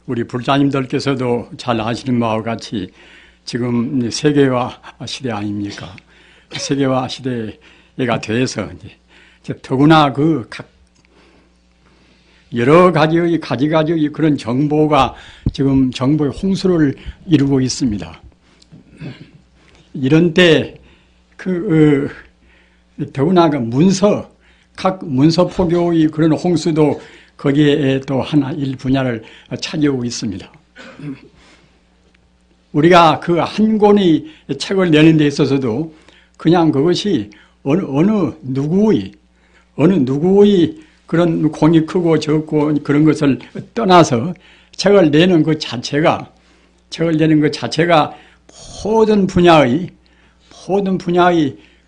우리 불자님들께서도 잘 아시는 바와 같이 지금 세계화 시대 아닙니까? 세계화 시대가 돼서 이제 더구나 그 각 여러 가지의 가지가지의 그런 정보가 지금 정보의 홍수를 이루고 있습니다. 이런 때 더구나 그 각 문서 포교의 그런 홍수도 거기에 또 하나 일 분야를 차지하고 있습니다. 우리가 그 한 권의 책을 내는 데 있어서도 그냥 그것이 어느 누구의 그런 공이 크고 적고 그런 것을 떠나서 책을 내는 것 자체가 모든 분야의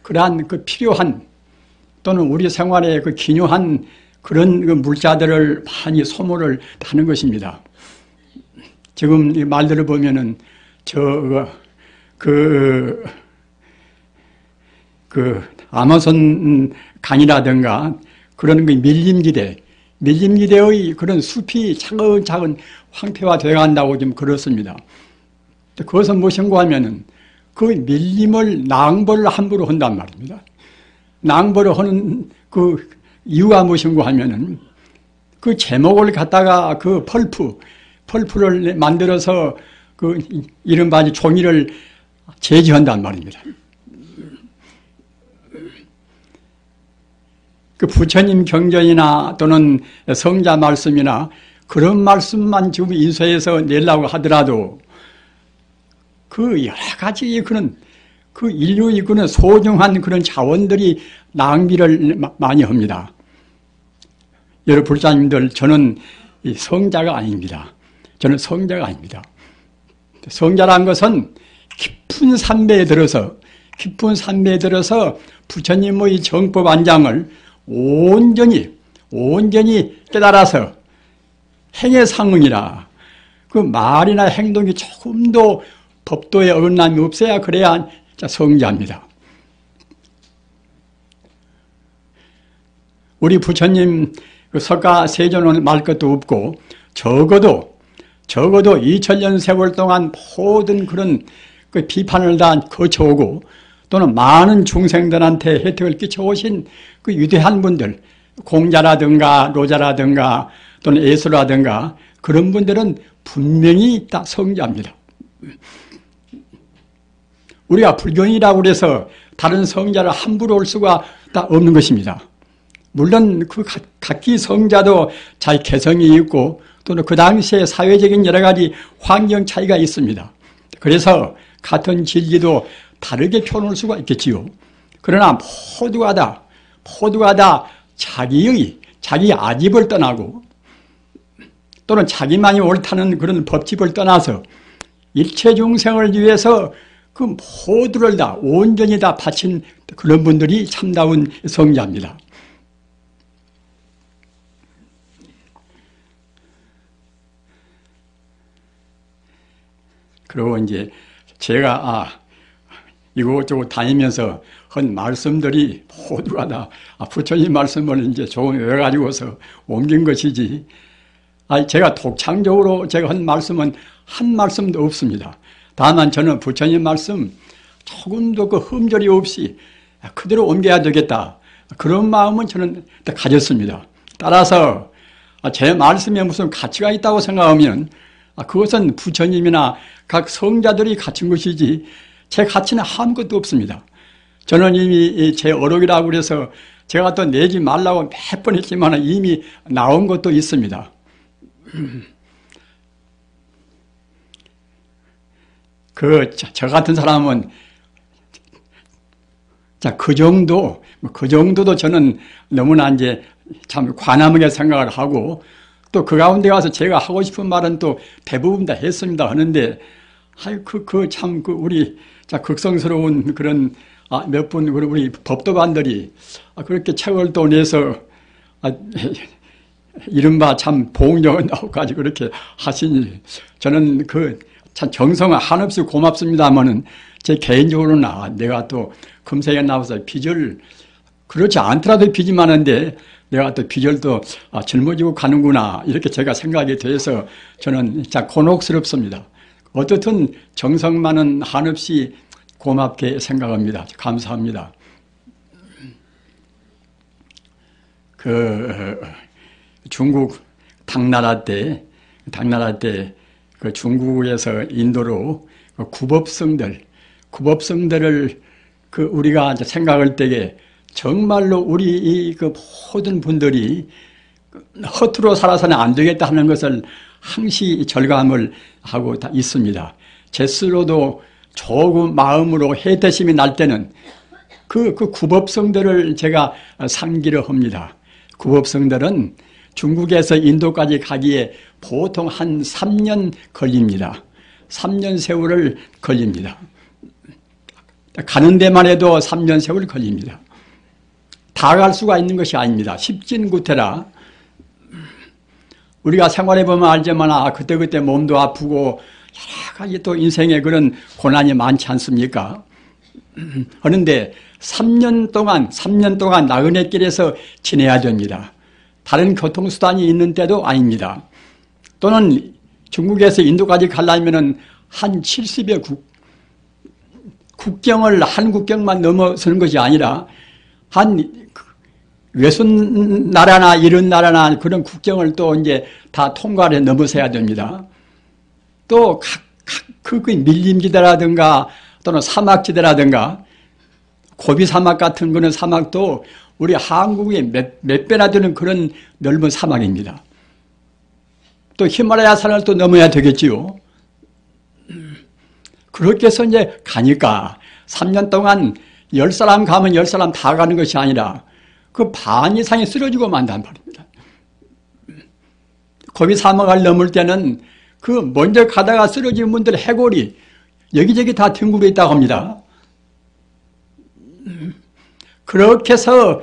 그러한 그 필요한 또는 우리 생활에 그 기묘한 그런 그 물자들을 많이 소모를 하는 것입니다. 지금 이 말들을 보면은 아마존 강이라든가 그런 그 밀림지대의 그런 숲이 차근차근 황폐화되어 간다고 좀 그렇습니다. 그것은 무엇인가 하면은 그 밀림을 낭벌을 함부로 한단 말입니다. 낭벌을 하는 그 이유가 무엇인가 하면은 그 제목을 갖다가 그 펄프를 만들어서 그 이른바 종이를 제지한단 말입니다. 그 부처님 경전이나 또는 성자 말씀이나 그런 말씀만 지금 인쇄해서 내려고 하더라도 그 여러 가지 그런 그 인류의 그런 소중한 그런 자원들이 낭비를 많이 합니다. 여러분 불자님들, 저는 성자가 아닙니다. 저는 성자가 아닙니다. 성자란 것은 깊은 산매에 들어서 부처님의 정법 안장을 온전히 깨달아서 행의 상응이라 그 말이나 행동이 조금도 법도에 어긋남이 없어야 그래야 성자입니다. 우리 부처님 그 석가 세존은 말 것도 없고 적어도 2000년 세월 동안 모든 그런 그 비판을 다 거쳐오고 또는 많은 중생들한테 혜택을 끼쳐오신 그 위대한 분들, 공자라든가 노자라든가 또는 예수라든가 그런 분들은 분명히 다 성자입니다. 우리가 불견이라고 해서 다른 성자를 함부로 올 수가 다 없는 것입니다. 물론 그 각기 성자도 자기 개성이 있고 또는 그 당시에 사회적인 여러 가지 환경 차이가 있습니다. 그래서 같은 진리도 다르게 표현할 수가 있겠지요. 그러나 모두가 다 자기 아집을 떠나고 또는 자기만이 옳다는 그런 법집을 떠나서 일체 중생을 위해서 그 모두를 다 온전히 다 바친 그런 분들이 참다운 성자입니다. 그리고 이제 제가 이곳저곳 다니면서 한 말씀들이 모두가 다 부처님 말씀을 이제 조금 외워가지고서 옮긴 것이지, 제가 독창적으로 제가 한 말씀은 한 말씀도 없습니다. 다만 저는 부처님 말씀 조금도 그 흠결이 없이 그대로 옮겨야 되겠다, 그런 마음은 저는 가졌습니다. 따라서 제 말씀에 무슨 가치가 있다고 생각하면 그것은 부처님이나 각 성자들이 갖춘 것이지 제 가치는 아무것도 없습니다. 저는 이미 제 어록이라고 그래서 제가 또 내지 말라고 몇 번 했지만 이미 나온 것도 있습니다. 저 같은 사람은 그 정도도 저는 너무나 이제 참 관함하게 생각을 하고 또 그 가운데 가서 제가 하고 싶은 말은 또 대부분 다 했습니다 하는데, 우리 극성스러운 그런 몇 분 우리 법도반들이 그렇게 책을 또 내서 이른바 참 봉정은 나오까지 그렇게 하시니 저는 참 정성은 한없이 고맙습니다만은 제 개인적으로는 내가 또 금세에 나와서 빚을 그렇지 않더라도 빚이 많은데 내가 또 빚을 또 짊어지고 가는구나 이렇게 제가 생각이 돼서 저는 참 곤혹스럽습니다. 어떻든 정성 많은 한없이 고맙게 생각합니다. 감사합니다. 중국 당나라 때 그 중국에서 인도로 구법성들을 우리가 생각할 때에 정말로 우리 그 모든 분들이 허투루 살아서는 안 되겠다 하는 것을 항시 절감을 하고 다 있습니다. 제 스스로도 조금 마음으로 해태심이 날 때는 그 구법성들을 제가 상기를 합니다. 구법성들은 중국에서 인도까지 가기에 보통 한 3년 걸립니다. 3년 세월을 걸립니다. 가는 데만 해도 3년 세월 걸립니다. 다 갈 수가 있는 것이 아닙니다. 십진구태라 우리가 생활해보면 알지만 그때그때 몸도 아프고 여러 가지 또 인생에 그런 고난이 많지 않습니까? 그런데 3년 동안 나그네 길에서 지내야 됩니다. 다른 교통수단이 있는 때도 아닙니다. 또는 중국에서 인도까지 가려면 한 70여 국경을 한 국경만 넘어서는 것이 아니라 한 외순 나라나 이런 나라나 그런 국경을 또 이제 다 통과를 넘어서야 됩니다. 또 그 밀림지대라든가 또는 사막지대라든가 고비 사막 같은 그런 사막도 우리 한국의 몇 배나 되는 그런 넓은 사막입니다. 또 히말라야 산을 또 넘어야 되겠지요. 그렇게 해서 이제 가니까 3년 동안 10사람 가면 10사람 다 가는 것이 아니라 그 반 이상이 쓰러지고 만단 말입니다. 고비 사막을 넘을 때는 그 먼저 가다가 쓰러진 분들 해골이 여기저기 다 등급에 있다고 합니다. 그렇게 해서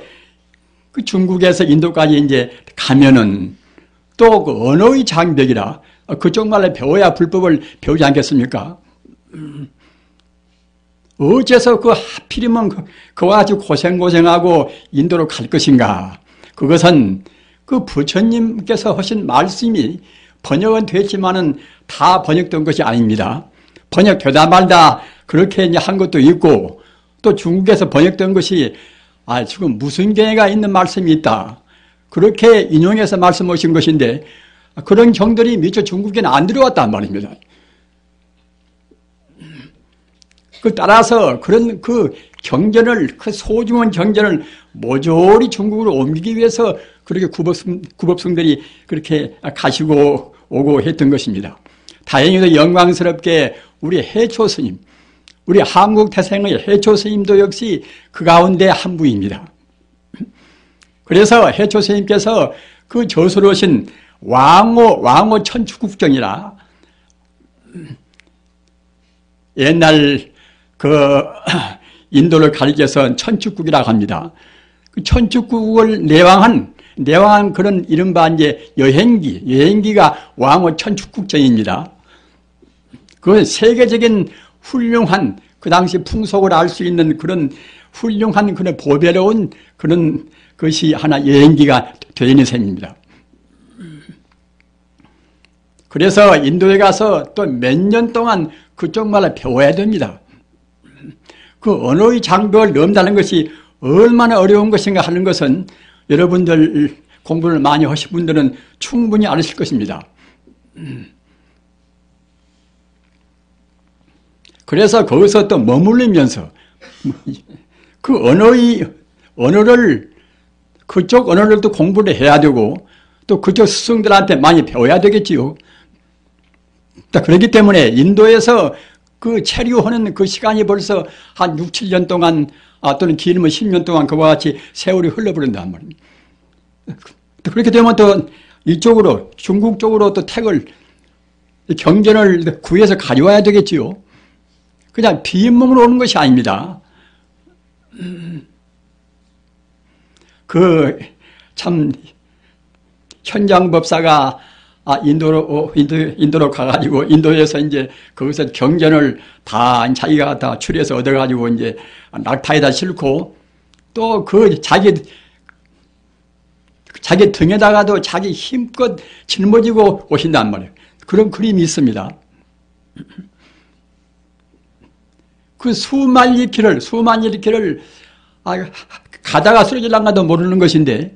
그 중국에서 인도까지 이제 가면은 또 그 언어의 장벽이라 그쪽 말로 배워야 불법을 배우지 않겠습니까? 어째서 하필이면 그와 같이 고생하고 인도로 갈 것인가? 그것은 그 부처님께서 하신 말씀이 번역은 됐지만은 다 번역된 것이 아닙니다. 번역되다 말다 그렇게 이제 한 것도 있고 또 중국에서 번역된 것이 지금 무슨 경애가 있는 말씀이 있다. 그렇게 인용해서 말씀하신 것인데 그런 경들이 미처 중국에는 안 들어왔단 말입니다. 따라서 그런 경전을, 소중한 경전을 모조리 중국으로 옮기기 위해서 그렇게 구법성들이 그렇게 가시고 오고 했던 것입니다. 다행히도 영광스럽게 우리 해초 스님, 우리 한국 태생의 해초 스님도 역시 그 가운데 한 분입니다. 그래서 해초 스님께서 그 저수로신 왕호 천축국정이라 옛날 인도를 가리켜서 천축국이라고 합니다. 그 천축국을 내왕한 그런 이른바 이제 여행기가 왕호 천축국정입니다. 그 세계적인 훌륭한 그 당시 풍속을 알 수 있는 그런 훌륭한 그런 보배로운 그런 것이 하나 여행기가 되는 셈입니다. 그래서 인도에 가서 또 몇 년 동안 그쪽 말을 배워야 됩니다. 그 언어의 장벽을 넘다는 것이 얼마나 어려운 것인가 하는 것은 여러분들 공부를 많이 하신 분들은 충분히 아실 것입니다. 그래서 거기서 또 머물리면서 그 그쪽 언어를 또 공부를 해야 되고 또 그쪽 스승들한테 많이 배워야 되겠지요. 그렇기 때문에 인도에서 그 체류하는 그 시간이 벌써 한 6, 7년 동안 또는 길면 10년 동안 그와 같이 세월이 흘러버린단 말입니다. 그렇게 되면 또 이쪽으로 중국 쪽으로 또 경전을 구해서 가져와야 되겠지요. 그냥 빈몸으로 오는 것이 아닙니다. 참 현장법사가 인도로 가가지고 인도에서 이제 거기서 경전을 다 자기가 다 추려서 얻어가지고 이제 낙타에다 싣고 또 그 자기 등에다가도 자기 힘껏 짊어지고 오신단 말이에요. 그런 그림이 있습니다. 그 수만 리 길을 가다가 쓰러질란가도 모르는 것인데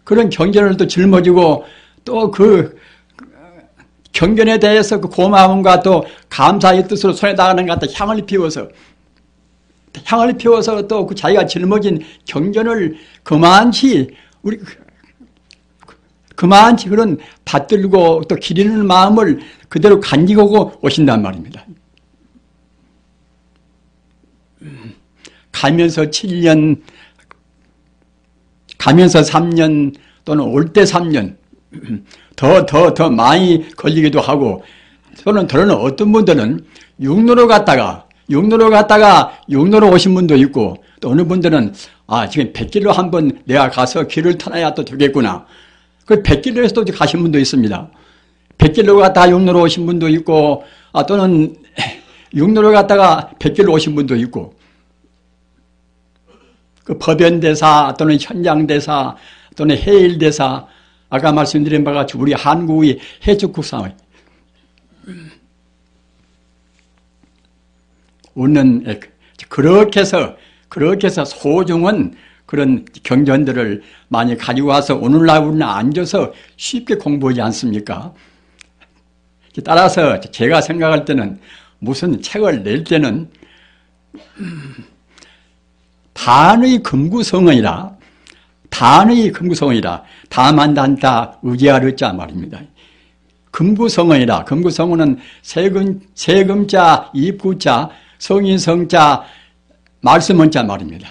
그런 경전을 또 짊어지고 또 그 경전에 대해서 그 고마움과 또 감사의 뜻으로 손에다가는 갖다 향을 피워서 또 그 자기가 짊어진 경전을 그만치 그런 받들고 또 기리는 마음을 그대로 간직하고 오신단 말입니다. 가면서 7년, 가면서 3년 또는 올 때 3년 더 많이 걸리기도 하고 또는 어떤 분들은 육로로 갔다가 육로로 오신 분도 있고 또 어느 분들은 지금 100길로 한번 내가 가서 길을 터나야 또 되겠구나. 그 100길로에서도 가신 분도 있습니다. 100길로 갔다가 육로로 오신 분도 있고 또는 육로로 갔다가 100길로 오신 분도 있고 그 법연대사 또는 현장대사 또는 해일대사 아까 말씀드린 바와 같이 우리 한국의 해적국사 웃는 그렇게 해서 소중한 그런 경전들을 많이 가지고 와서 오늘날 우리는 앉아서 쉽게 공부하지 않습니까? 따라서 제가 생각할 때는 무슨 책을 낼 때는 단의 금구성언이라 다만단다 의지하르자 말입니다. 금구성언은 세금자, 입구자, 성인성자, 말씀원자 말입니다.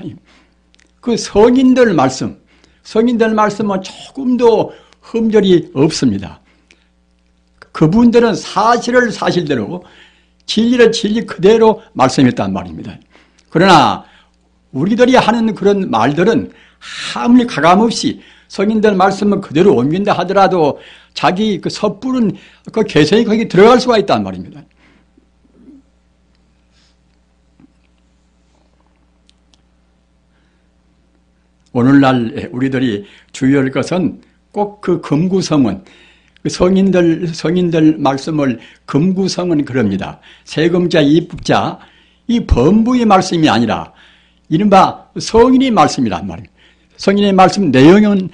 그 성인들 말씀은 조금도 흠결이 없습니다. 그분들은 사실을 사실대로, 진리를 진리 그대로 말씀했단 말입니다. 그러나 우리들이 하는 그런 말들은 아무리 가감없이 성인들 말씀을 그대로 옮긴다 하더라도 자기 그 섣부른 그 개성이 거기 들어갈 수가 있단 말입니다. 오늘날 우리들이 주의할 것은 꼭 그 금구성은 그 성인들 말씀을 금구성은 그럽니다. 세금자, 입국자 이 범부의 말씀이 아니라 이른바 성인의 말씀이란 말이에요. 성인의 말씀 내용은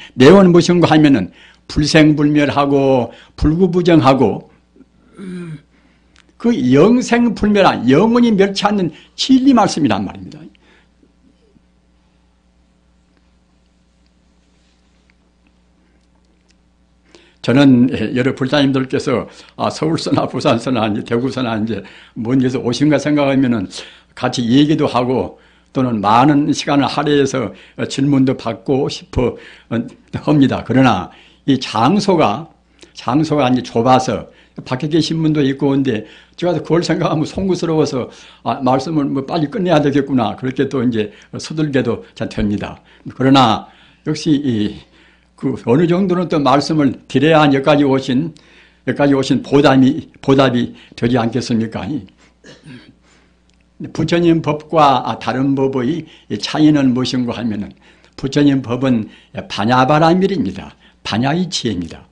무엇인가 하면은 불생불멸하고 불구부정하고 그 영생불멸한 영원히 멸치 않는 진리 말씀이란 말입니다. 저는 여러 불사님들께서 서울서나 부산서나 대구서나 이제 먼 데서 오신가 생각하면은 같이 얘기도 하고 또는 많은 시간을 할애해서 질문도 받고 싶어 합니다. 그러나 이 장소가 이제 좁아서 밖에 계신 분도 있고 근데 제가 그걸 생각하면 송구스러워서 말씀을 빨리 끝내야 되겠구나 그렇게 또 이제 서둘게도 됩니다. 그러나 역시 그 어느 정도는 또 말씀을 드려야 여기까지 오신 보답이 되지 않겠습니까? 부처님 법과 다른 법의 차이는 무엇인가 하면은 부처님 법은 반야바라밀입니다. 반야의 지혜입니다.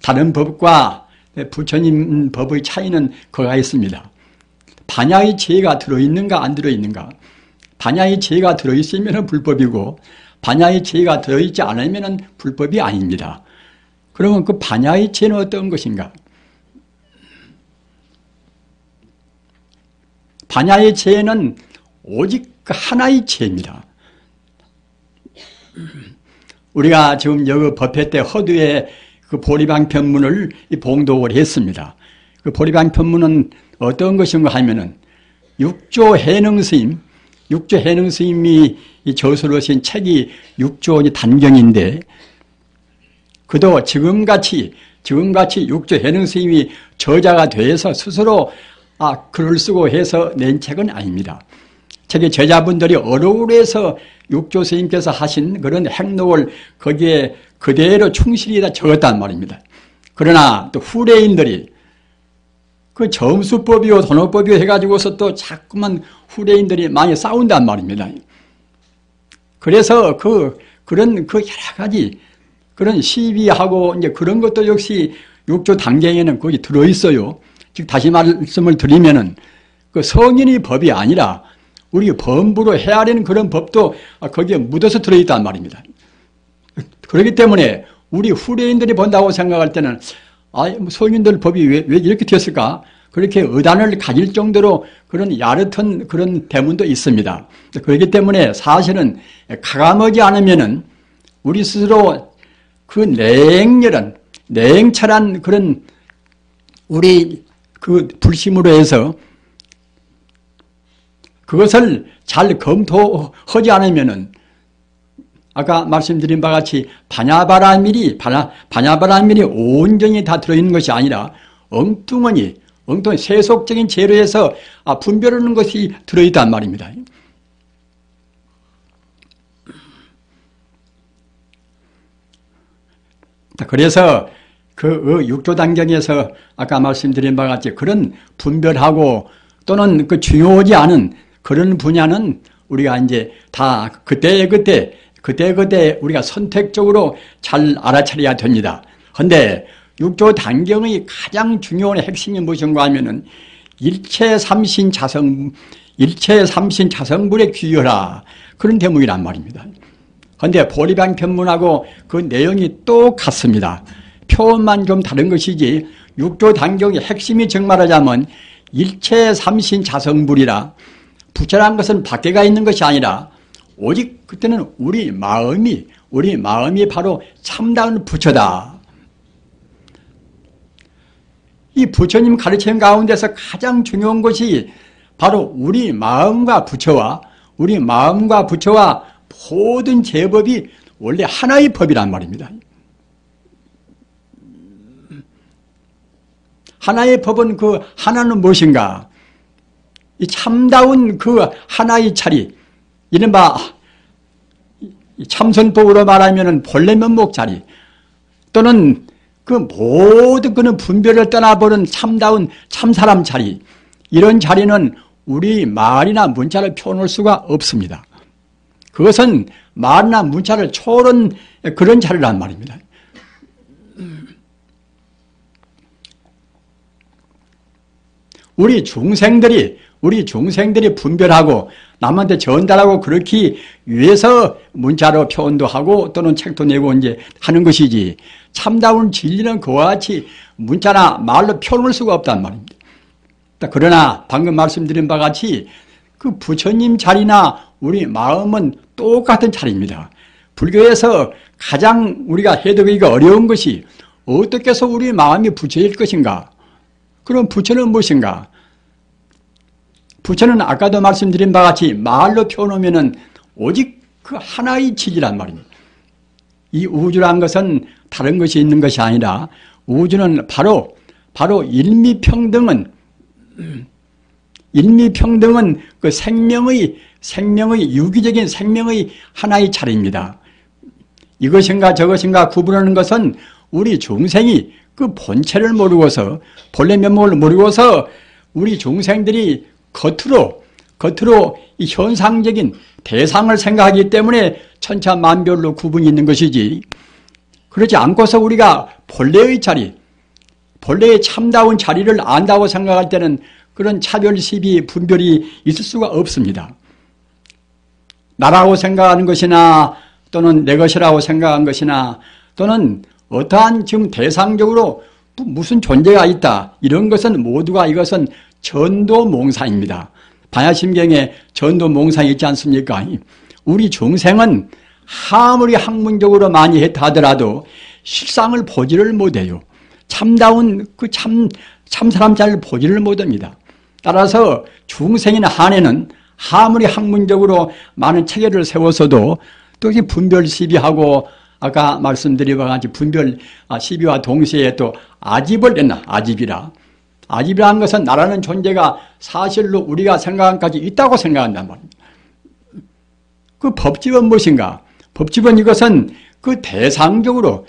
다른 법과 부처님 법의 차이는 그가 있습니다. 반야의 지혜가 들어있는가 안 들어있는가. 반야의 지혜가 들어있으면 불법이고 반야의 지혜가 들어있지 않으면 불법이 아닙니다. 그러면 그 반야의 지혜는 어떤 것인가? 반야의 지혜는 오직 그 하나의 지혜입니다. 우리가 지금 여기 법회 때 허두에 그 보리방편문을 봉독을 했습니다. 그 보리방편문은 어떤 것인가 하면은 육조 해능 스님이 저서로 하신 책이 육조 단경인데 그도 지금같이 육조 해능 스님이 저자가 돼서 스스로 글을 쓰고 해서 낸 책은 아닙니다. 책의 저자분들이 어려울해서 육조 스님께서 하신 그런 행록을 거기에 그대로 충실히 다 적었단 말입니다. 그러나 또 후래인들이 그 점수법이요, 돈업법이요 해가지고서 또 자꾸만 후래인들이 많이 싸운단 말입니다. 그래서 그런 여러 가지 그런 시비하고 이제 그런 것도 역시 육조 단경에는 거기 들어있어요. 즉, 다시 말씀을 드리면은 그 성인의 법이 아니라 우리 범부로 헤아리는 그런 법도 거기에 묻어서 들어있단 말입니다. 그렇기 때문에 우리 후대인들이 본다고 생각할 때는 성인들 법이 왜 이렇게 되었을까? 그렇게 의단을 가질 정도로 그런 야릇한 그런 대문도 있습니다. 그렇기 때문에 사실은 가감하지 않으면은 우리 스스로 그 냉철한 그런 우리 그 불심으로 해서 그것을 잘 검토하지 않으면은 아까 말씀드린 바와 같이 반야바라밀이 온전히 다 들어있는 것이 아니라 엉뚱한 세속적인 재료에서 분별하는 것이 들어있단 말입니다. 그래서 그 육조단경에서 아까 말씀드린 바와 같이 그런 분별하고 또는 그 중요하지 않은 그런 분야는 우리가 이제 다 그때 우리가 선택적으로 잘 알아차려야 됩니다. 그런데 육조단경의 가장 중요한 핵심이 무엇인가 하면은 일체 삼신 자성불에 귀여라, 그런 대목이란 말입니다. 그런데 보리방 편문하고 그 내용이 똑같습니다. 표현만 좀 다른 것이지 육조단경의 핵심이 정말하자면 일체 삼신 자성불이라, 부처란 것은 밖에가 있는 것이 아니라 오직 그때는 우리 마음이 바로 참다운 부처다. 이 부처님 가르침 가운데서 가장 중요한 것이 바로 우리 마음과 부처와 모든 제법이 원래 하나의 법이란 말입니다. 하나의 법은 그 하나는 무엇인가? 이 참다운 그 하나의 자리, 이른바 참선법으로 말하면 본래 면목 자리, 또는 그 모든 그는 분별을 떠나버린 참다운 참사람 자리, 이런 자리는 우리 말이나 문자를 표현할 수가 없습니다. 그것은 말이나 문자를 초월한 그런 자리란 말입니다. 우리 중생들이 분별하고 남한테 전달하고 그렇게 위해서 문자로 표현도 하고 또는 책도 내고 이제 하는 것이지, 참다운 진리는 그와 같이 문자나 말로 표현할 수가 없단 말입니다. 그러나 방금 말씀드린 바와 같이 그 부처님 자리나 우리 마음은 똑같은 자리입니다. 불교에서 가장 우리가 해석하기가 어려운 것이 어떻게 해서 우리 마음이 부처일 것인가? 그럼 부처는 무엇인가? 부처는 아까도 말씀드린 바와 같이 말로 표현하면은 오직 그 하나의 진리란 말입니다. 이 우주란 것은 다른 것이 있는 것이 아니라 우주는 바로 일미평등은 그 생명의 유기적인 생명의 하나의 자리입니다. 이것인가 저것인가 구분하는 것은 우리 중생이 그 본체를 모르고서, 본래 면목을 모르고서 우리 중생들이 겉으로 이 현상적인 대상을 생각하기 때문에 천차만별로 구분이 있는 것이지, 그렇지 않고서 우리가 본래의 자리, 본래의 참다운 자리를 안다고 생각할 때는 그런 차별, 시비, 분별이 있을 수가 없습니다. 나라고 생각하는 것이나 또는 내 것이라고 생각한 것이나 또는 어떠한 지금 대상적으로 무슨 존재가 있다, 이런 것은 모두가 이것은 전도몽상입니다. 반야심경에 전도몽상이 있지 않습니까? 우리 중생은 아무리 학문적으로 많이 했다 하더라도 실상을 보지를 못해요. 참다운 그 참사람 자리를 보지를 못합니다. 따라서 중생이나 한에는 아무리 학문적으로 많은 체계를 세워서도 또 분별 시비하고 아까 말씀드린 바와 같이 분별 시비와 동시에 또 아집을 냈나, 아집이라는 것은 나라는 존재가 사실로 우리가 생각한 까지 있다고 생각한단 말입니다. 그 법집은 무엇인가? 법집은 이것은 그 대상적으로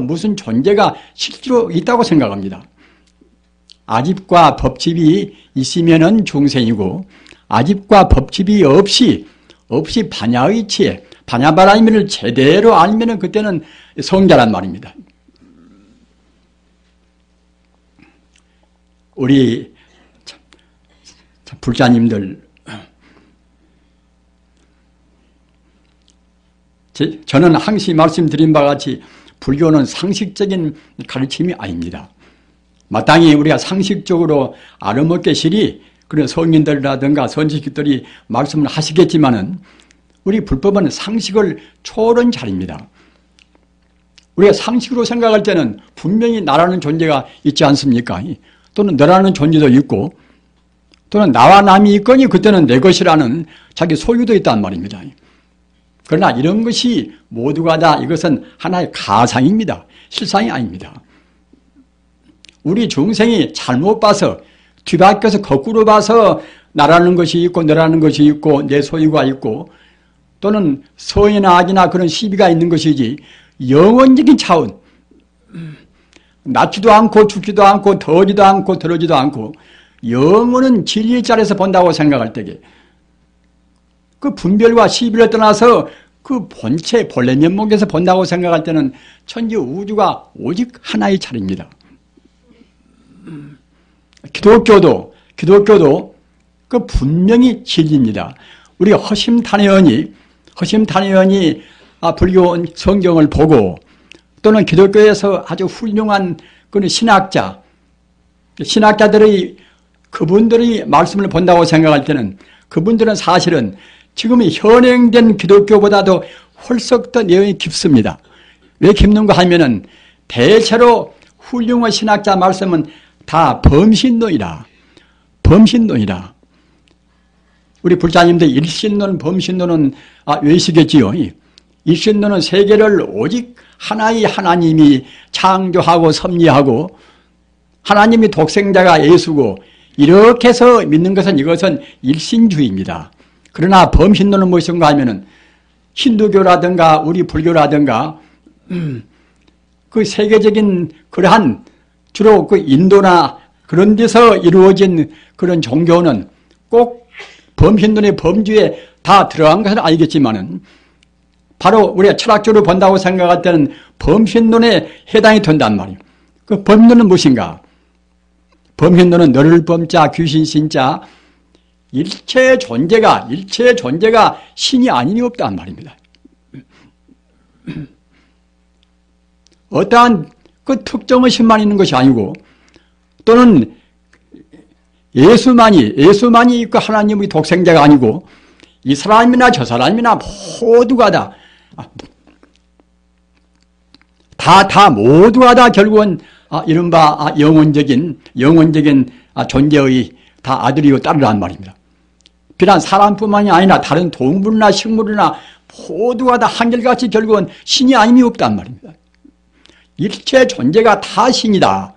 무슨 존재가 실제로 있다고 생각합니다. 아집과 법집이 있으면은 중생이고, 아집과 법집이 없이 반야의치에 반야바라임을 제대로 알면은 그때는 성자란 말입니다. 우리 불자님들, 저는 항시 말씀드린 바와 같이 불교는 상식적인 가르침이 아닙니다. 마땅히 우리가 상식적으로 알아먹게 시리 그런 성인들이라든가 선지식들이 말씀을 하시겠지만은 우리 불법은 상식을 초월한 자리입니다. 우리가 상식으로 생각할 때는 분명히 나라는 존재가 있지 않습니까? 또는 너라는 존재도 있고 또는 나와 남이 있거니 그때는 내 것이라는 자기 소유도 있단 말입니다. 그러나 이런 것이 모두가 다 이것은 하나의 가상입니다. 실상이 아닙니다. 우리 중생이 잘못 봐서 뒤바뀌어서 거꾸로 봐서 나라는 것이 있고 너라는 것이 있고 내 소유가 있고 또는 선이나 악이나 그런 시비가 있는 것이지 영원적인 차원, 낳지도 않고 죽지도 않고 더하지도 않고 덜하지도 않고 영원은 진리의 자리에서 본다고 생각할 때에 그 분별과 시비를 떠나서 그 본체 본래 면목에서 본다고 생각할 때는 천지 우주가 오직 하나의 차례입니다. 기독교도 그 분명히 진리입니다. 우리 허심탄회원이 불교 성경을 보고 또는 기독교에서 아주 훌륭한 그런 신학자들의 그분들의 말씀을 본다고 생각할 때는 그분들은 사실은 지금 현행된 기독교보다도 훨씬 더 내용이 깊습니다. 왜 깊는가 하면은 대체로 훌륭한 신학자 말씀은 다 범신론이라. 우리 불자님들 일신론, 범신론은 외시겠지요. 일신론은 세계를 오직 하나의 하나님이 창조하고 섭리하고 하나님이 독생자가 예수고 이렇게 해서 믿는 것은 이것은 일신주의입니다. 그러나 범신론은 무엇인가 하면은 힌두교라든가 우리 불교라든가 그 세계적인 그러한 주로 그 인도나 그런 데서 이루어진 그런 종교는 꼭 범신론의 범주에 다 들어간 것은 알겠지만은 바로 우리가 철학적으로 본다고 생각할 때는 범신론에 해당이 된단 말이에요. 그 범신론은 무엇인가? 범신론은 너를 범자 귀신 신자 일체 존재가 신이 아니니 없단 말입니다. 어떠한 그 특정의 신만 있는 것이 아니고 또는 예수만이 그 하나님의 독생자가 아니고 이 사람이나 저 사람이나 모두가 모두가 다 결국은 이른바 영혼적인 존재의 다 아들이고 딸이란 말입니다. 비단 사람뿐만이 아니라 다른 동물이나 식물이나 모두가 다 한결같이 결국은 신이 아님이 없단 말입니다. 일체 존재가 다 신이다.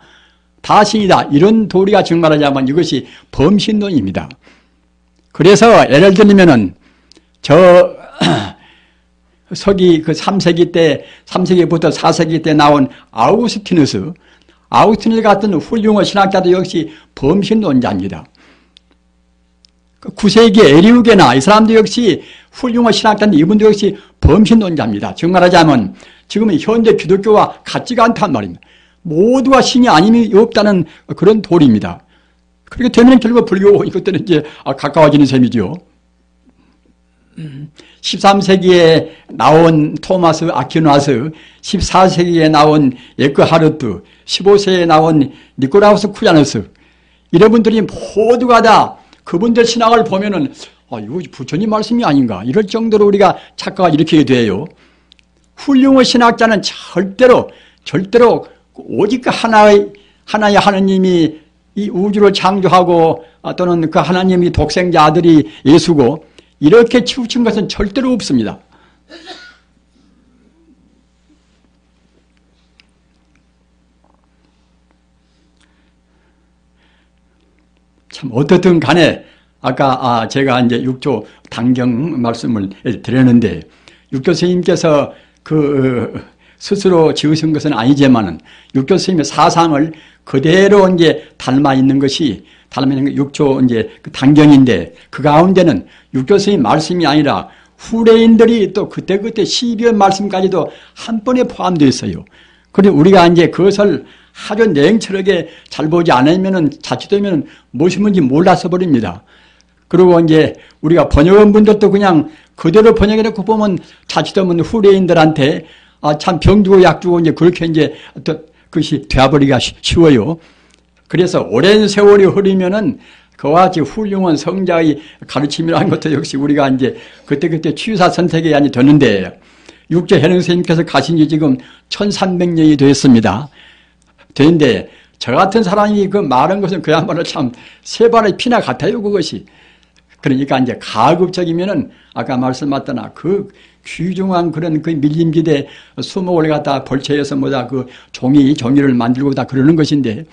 이런 도리가 정말하자면 이것이 범신론입니다. 그래서 예를 들면은 서기 그 3세기부터 4세기 때 나온 아우구스티누스 같은 훌륭한 신학자도 역시 범신론자입니다. 9세기 에리우게나 이 사람도 역시 훌륭한 신학자인데 이분도 역시 범신론자입니다. 정말하자면 지금은 현재 기독교와 같지가 않단 말입니다. 모두가 신이 아님이 없다는 그런 도리입니다. 그렇게 되면 결국 불교 이것들은 이제 가까워지는 셈이죠. 13세기에 나온 토마스 아퀴나스, 14세기에 나온 에크하르트, 15세기에 나온 니콜라우스 쿠야누스 이런 분들이 모두가 다 그분들 신학을 보면은 이거 부처님 말씀이 아닌가 이럴 정도로 우리가 착각을 일으키게 돼요. 훌륭한 신학자는 절대로 오직 그 하나의 하나님이 이 우주를 창조하고 또는 그 하나님이 독생자 아들이 예수고 이렇게 치우친 것은 절대로 없습니다. 참 어떻든 간에 아까 제가 이제 육조 단경 말씀을 드렸는데 육조 스님께서 스스로 지으신 것은 아니지만은 육조 스님의 사상을 그대로 이제 닮아 있는 육조 이제 그 단경인데 그 가운데는 육조 스님 말씀이 아니라 후대인들이 또 그때그때 시비의 말씀까지도 한 번에 포함되어 있어요. 그리고 우리가 이제 그것을 아주 냉철하게 잘 보지 않으면은 자칫되면 무엇이 뭔지 몰라서 버립니다. 그리고 이제 우리가 번역한 분들도 그냥 그대로 번역해놓고 보면 자칫하면 후대인들한테 참 병 주고 약 주고 이제 그렇게 이제 또 그것이 되어버리기가 쉬워요. 그래서 오랜 세월이 흐르면은 그와 같이 훌륭한 성자의 가르침이라는 것도 역시 우리가 이제 그때그때 취사 선택이 아니 되는데 육조 해능 선생님께서 가신 지 지금 1300년이 됐습니다. 되는데 저 같은 사람이 그 말한 것은 그야말로 참 세 발의 피나 같아요, 그것이. 그러니까 이제 가급적이면은 아까 말씀하셨다나 그 귀중한 그런 그 밀림기대 수목을 갖다 벌채해서 뭐다 그 종이를 만들고 다 그러는 것인데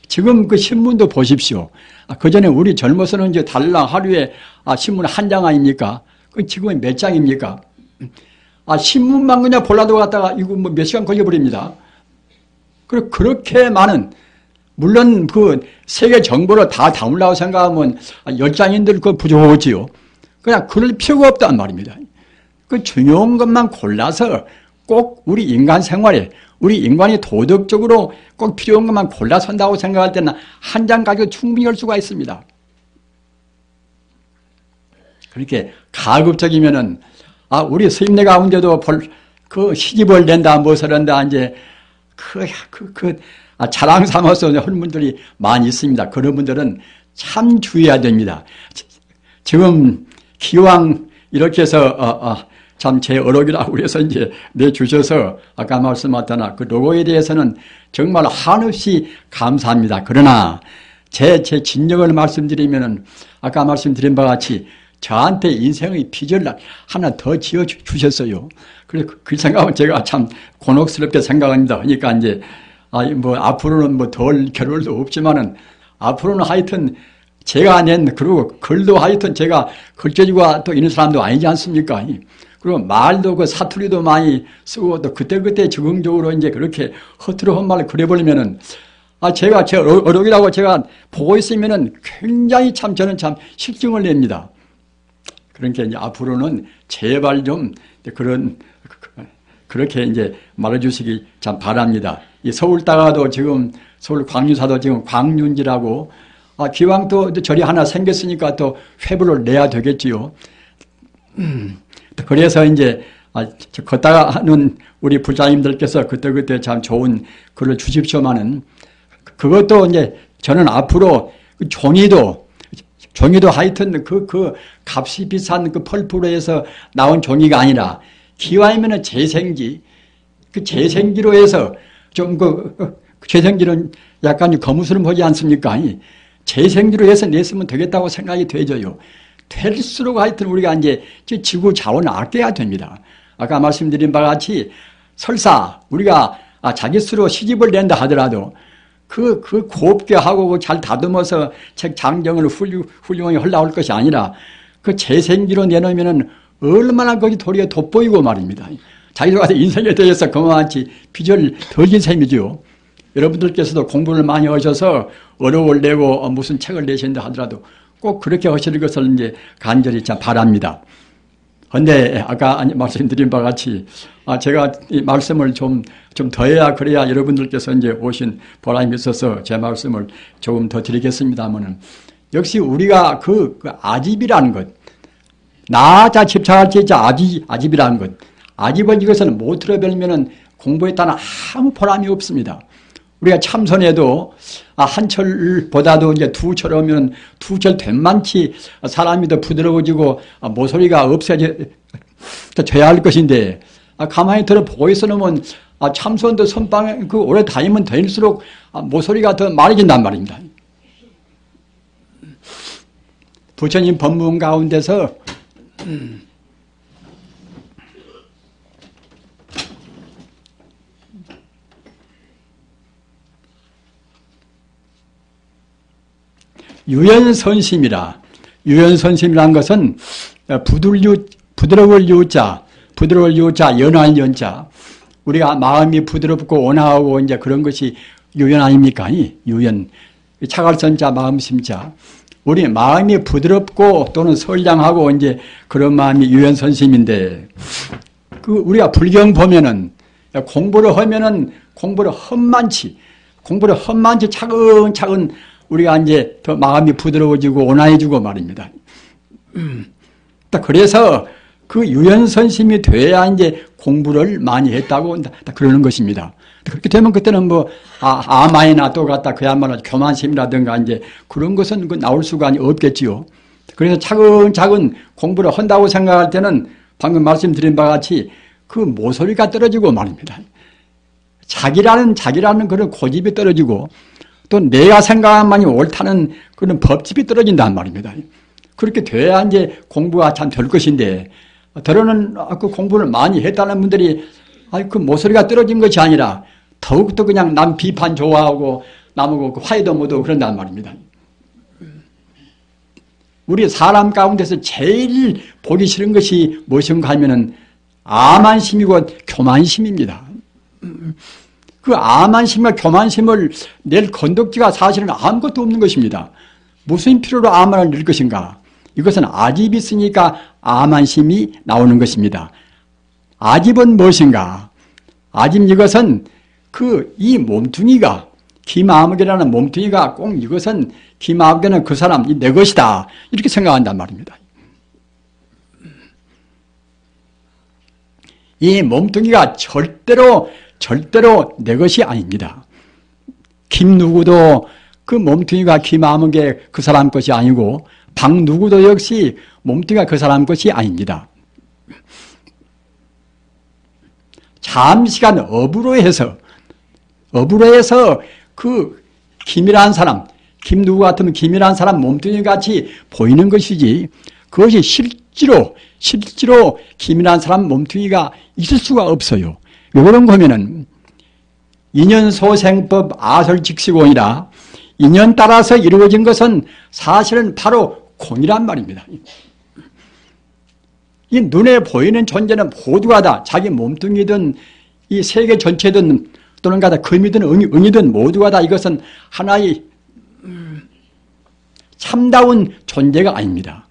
지금 그 신문도 보십시오. 그 전에 우리 젊어서는 이제 달랑 하루에 신문 한 장 아닙니까? 그 지금은 몇 장입니까? 신문만 그냥 볼라도 갖다가 이거 뭐 몇 시간 걸려버립니다. 그리고 그렇게 많은, 물론 그 세계 정보를 다 담으려고 생각하면 10장인들 그거 부족하지요. 그냥 그럴 필요가 없단 말입니다. 그 중요한 것만 골라서 꼭 우리 인간 생활에, 우리 인간이 도덕적으로 꼭 필요한 것만 골라 선다고 생각할 때는 한 장 가지고 충분히 할 수가 있습니다. 그렇게 가급적이면은, 우리 스님네 가운데도 그 시집을 낸다, 무엇을 한다, 이제, 자랑 삼아서 하는 분들이 많이 있습니다. 그런 분들은 참 주의해야 됩니다. 지금 기왕 이렇게 해서, 참 제 어록이라고 해서 이제 내주셔서 아까 말씀하셨다나 그 로고에 대해서는 정말 한없이 감사합니다. 그러나 제 진정을 말씀드리면은 아까 말씀드린 바와 같이 저한테 인생의 빚을 하나 더 지어 주셨어요. 그래서 그 생각은 제가 참 곤혹스럽게 생각합니다. 그러니까 이제 뭐 앞으로는 뭐 덜 겨를도 없지만은 앞으로는 하여튼 제가 낸 그리고 글도 하여튼 제가 글재주가 또 있는 사람도 아니지 않습니까? 그리고 말도 그 사투리도 많이 쓰고 또 그때그때 적응적으로 이제 그렇게 허투루 한 말을 그려버리면은 제가 제 어록이라고 제가 보고 있으면은 굉장히 참 저는 참 실증을 냅니다. 그러니까 이제 앞으로는 제발 좀 그렇게 이제 말해주시기 참 바랍니다. 이 서울 따가도 지금 서울 광유사도 지금 광윤지라고 기왕 또 절이 하나 생겼으니까 또 회부를 내야 되겠지요. 그래서 이제 걷다가 하는 우리 부자님들께서 그때 참 좋은 글을 주십시오만은 그것도 이제 저는 앞으로 종이도 하여튼 그 값이 비싼 그 펄프로에서 나온 종이가 아니라 기왕이면은 재생지, 그 재생지로 해서 좀 재생지는 약간 거무스름하지 않습니까? 재생지로 해서 냈으면 되겠다고 생각이 되져요. 될수록 하여튼 우리가 이제 지구 자원을 아껴야 됩니다. 아까 말씀드린 바와 같이 설사 우리가 자기 스스로 시집을 낸다 하더라도 그 곱게 하고 잘 다듬어서 책 장정을 훌륭하게 헐나올 것이 아니라 그 재생기로 내놓으면은 얼마나 거기 도리가 돋보이고 말입니다. 자기가 인생에 대해서 그만치 빚을 덜진 셈이죠. 여러분들께서도 공부를 많이 하셔서 어록을 내고 무슨 책을 내신다 하더라도 꼭 그렇게 하시는 것을 이제 간절히 참 바랍니다. 그런데 아까 말씀드린 바와 같이 제가 이 말씀을 좀 더해야 그래야 여러분들께서 이제 오신 보람이 있어서 제 말씀을 조금 더 드리겠습니다만은 역시 우리가 그 아집이라는 것, 나자 집착할 때 아집이라는 것, 아집을 이것을 못 들어버리면은 공부했다는 아무 보람이 없습니다. 우리가 참선해도 한 철보다도 이제 두 철 오면 두 철 된만치 사람이 더 부드러워지고 모서리가 없어져야 할 것인데 가만히 들어보고 있어 놓으면 참선도 선방에 오래 다니면 다닐수록 모서리가 더 마르진단 말입니다. 부처님 법문 가운데서 유연선심이라. 유연선심이라는 것은 부드러울 유자, 연할 연자. 우리가 마음이 부드럽고 온화하고 이제 그런 것이 유연 아닙니까? 유연. 차갈선자, 마음심자. 우리 마음이 부드럽고 또는 선량하고 이제 그런 마음이 유연선심인데, 그 우리가 불경 보면은 공부를 하면은 공부를 험만치 차근차근 우리가 이제 더 마음이 부드러워지고 온화해지고 말입니다. 그래서 그 유연선심이 돼야 이제 공부를 많이 했다고 그러는 것입니다. 그렇게 되면 그때는 뭐 아마이나 또 갖다 그야말로 교만심이라든가 이제 그런 것은 나올 수가 없겠지요. 그래서 차근차근 공부를 한다고 생각할 때는 방금 말씀드린 바와 같이 그 모서리가 떨어지고 말입니다. 자기라는 그런 고집이 떨어지고 또 내가 생각한 만이 옳다는 그런 법집이 떨어진단 말입니다. 그렇게 돼야 이제 공부가 참 될 것인데, 더러는 그 공부를 많이 했다는 분들이 그 모서리가 떨어진 것이 아니라 더욱더 그냥 남 비판 좋아하고 남하고 화해도 못하고 그런단 말입니다. 우리 사람 가운데서 제일 보기 싫은 것이 무엇인가 하면은 아만심이고 교만심입니다. 그 아만심과 교만심을 낼 건덕지가 사실은 아무것도 없는 것입니다. 무슨 필요로 아만을 낼 것인가? 이것은 아집이 있으니까 아만심이 나오는 것입니다. 아집은 무엇인가? 아집 이것은 이 몸뚱이가, 기마무개라는 몸뚱이가 꼭 이것은 기마무개는 그 사람, 내 것이다. 이렇게 생각한단 말입니다. 이 몸뚱이가 절대로 내 것이 아닙니다. 김 누구도 그 몸뚱이가 기마무개 그 사람 것이 아니고 방 누구도 역시 몸뚱이가 그 사람 것이 아닙니다. 잠시간 업으로 해서 그 김이라는 사람, 김 누구 같으면 김이라는 사람 몸뚱이 같이 보이는 것이지, 그것이 실제로 김이라는 사람 몸뚱이가 있을 수가 없어요. 왜 그런가 하면은 인연소생법 아설직시공이라, 인연 따라서 이루어진 것은 사실은 바로 공이란 말입니다. 이 눈에 보이는 존재는 모두가 다 자기 몸뚱이든 이 세계 전체든 또는 가다 금이든 응이든 모두가 다 이것은 하나의 참다운 존재가 아닙니다.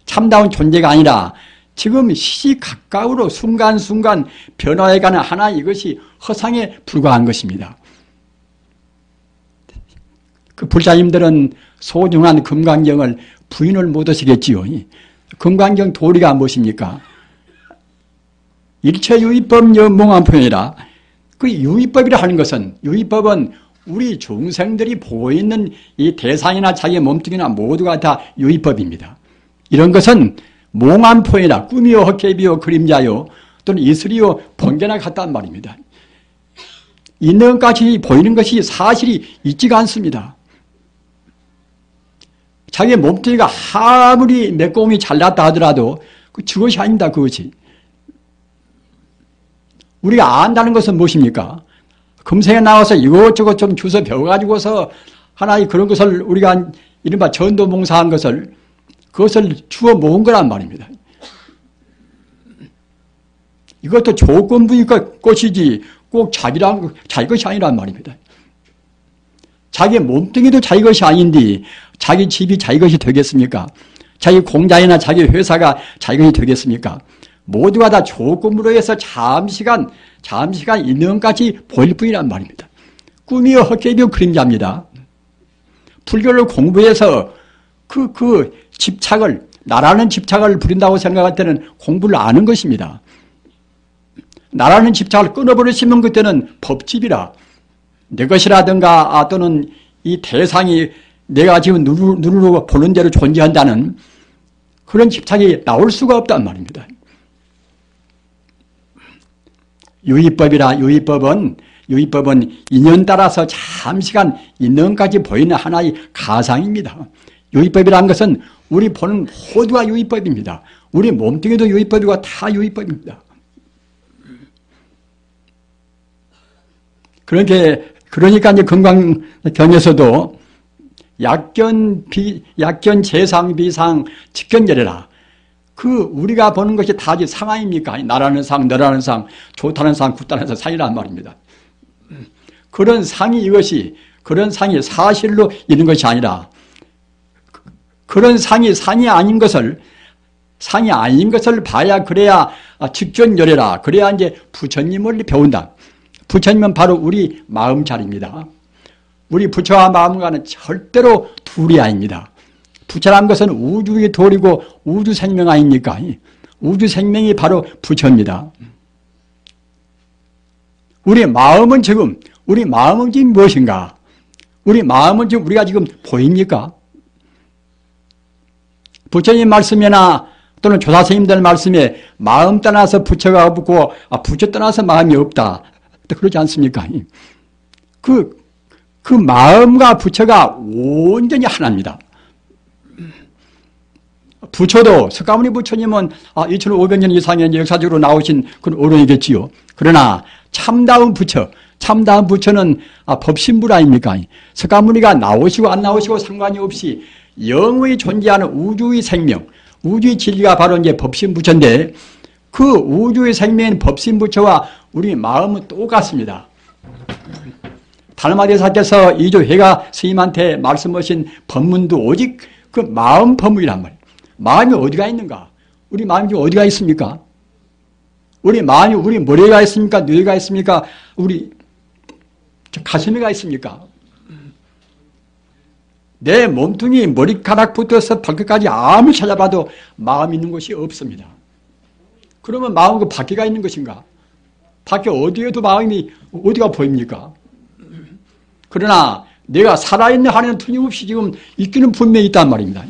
참다운 존재가 아니라 지금 시시각각으로 순간순간 변화해가는 하나의 이것이 허상에 불과한 것입니다. 그 불자님들은 소중한 금강경을 부인을 못하시겠지요. 금강경 도리가 무엇입니까? 일체유의법 몽환표현이라, 그 유의법이라 하는 것은, 유의법은 우리 중생들이 보고 있는 이 대상이나 자기 몸뚱이나 모두가 다 유의법입니다. 이런 것은 몽환표현이라, 꿈이요 헛개비요 그림자요 또는 이슬이요 번개나 같단 말입니다. 있는 것까지 보이는 것이 사실이 있지가 않습니다. 자기 몸뚱이가 아무리 매꼼이 잘났다 하더라도 그것이 아닙니다. 그것이. 우리가 안다는 것은 무엇입니까? 금생에 나와서 이것저것 좀 주워 배워가지고서 하나의 그런 것을 우리가 이른바 전도봉사한 것을, 그것을 주워 모은 거란 말입니다. 이것도 조건부의 것이지 꼭 자기 것이 아니란 말입니다. 자기 몸뚱이도 자기 것이 아닌데 자기 집이 자기 것이 되겠습니까? 자기 공장이나 자기 회사가 자기 것이 되겠습니까? 모두가 다 조건으로 해서 잠시간 있는 것까지 보일 뿐이란 말입니다. 꿈이요 헛개비요 그림자입니다. 불교를 공부해서 그 집착을, 나라는 집착을 부린다고 생각할 때는 공부를 아는 것입니다. 나라는 집착을 끊어버리시면 그때는 법집이라, 내 것이라든가 또는 이 대상이 내가 지금 눈으로 보는 대로 존재한다는 그런 집착이 나올 수가 없단 말입니다. 유의법은 인연 따라서 잠시간 인연까지 보이는 하나의 가상입니다. 유의법이라는 것은 우리 보는 모두가 유의법입니다. 우리 몸뚱이도 유의법이고 다 유의법입니다. 그러니까 이제 금강경에서도 약견 재상 비상 직견열애라. 우리가 보는 것이 다 상아입니까? 나라는 상, 너라는 상, 좋다는 상, 굿다는 상, 상이란 말입니다. 그런 상이 사실로 있는 것이 아니라 그런 상이 아닌 것을 봐야 그래야 직전열애라. 그래야 이제 부처님을 배운다. 부처님은 바로 우리 마음 자리입니다. 우리 부처와 마음과는 절대로 둘이 아닙니다. 부처란 것은 우주의 돌이고 우주 생명 아닙니까? 우주 생명이 바로 부처입니다. 우리 마음은 지금 무엇인가? 우리 마음은 지금 우리가 지금 보입니까? 부처님 말씀이나 또는 조사스님들 말씀에 마음 떠나서 부처가 없고 부처 떠나서 마음이 없다. 그러지 않습니까? 그 마음과 부처가 온전히 하나입니다. 부처도 석가모니 부처님은 2500년 이상의 역사적으로 나오신 그런 어른이겠지요. 그러나 참다운 부처는 법신불 아닙니까? 석가모니가 나오시고 안 나오시고 상관이 없이 영원히 존재하는 우주의 생명, 우주의 진리가 바로 이제 법신부처인데 그 우주의 생명인 법신부처와 우리 마음은 똑같습니다. 달마대사께서 이조회가 스님한테 말씀하신 법문도 오직 그 마음 법문이란 말이에요. 마음이 어디가 있는가? 우리 마음이 지금 어디가 있습니까? 우리 마음이 우리 머리가 있습니까? 뇌가 있습니까? 우리 가슴에가 있습니까? 내 몸뚱이 머리카락부터 발끝까지 아무리 찾아봐도 마음 있는 곳이 없습니다. 그러면 마음은 그 밖에가 있는 것인가? 밖에 어디에도 마음이 어디가 보입니까? 그러나 내가 살아있는 한에는 틀림없이 지금 있기는 분명히 있단 말입니다.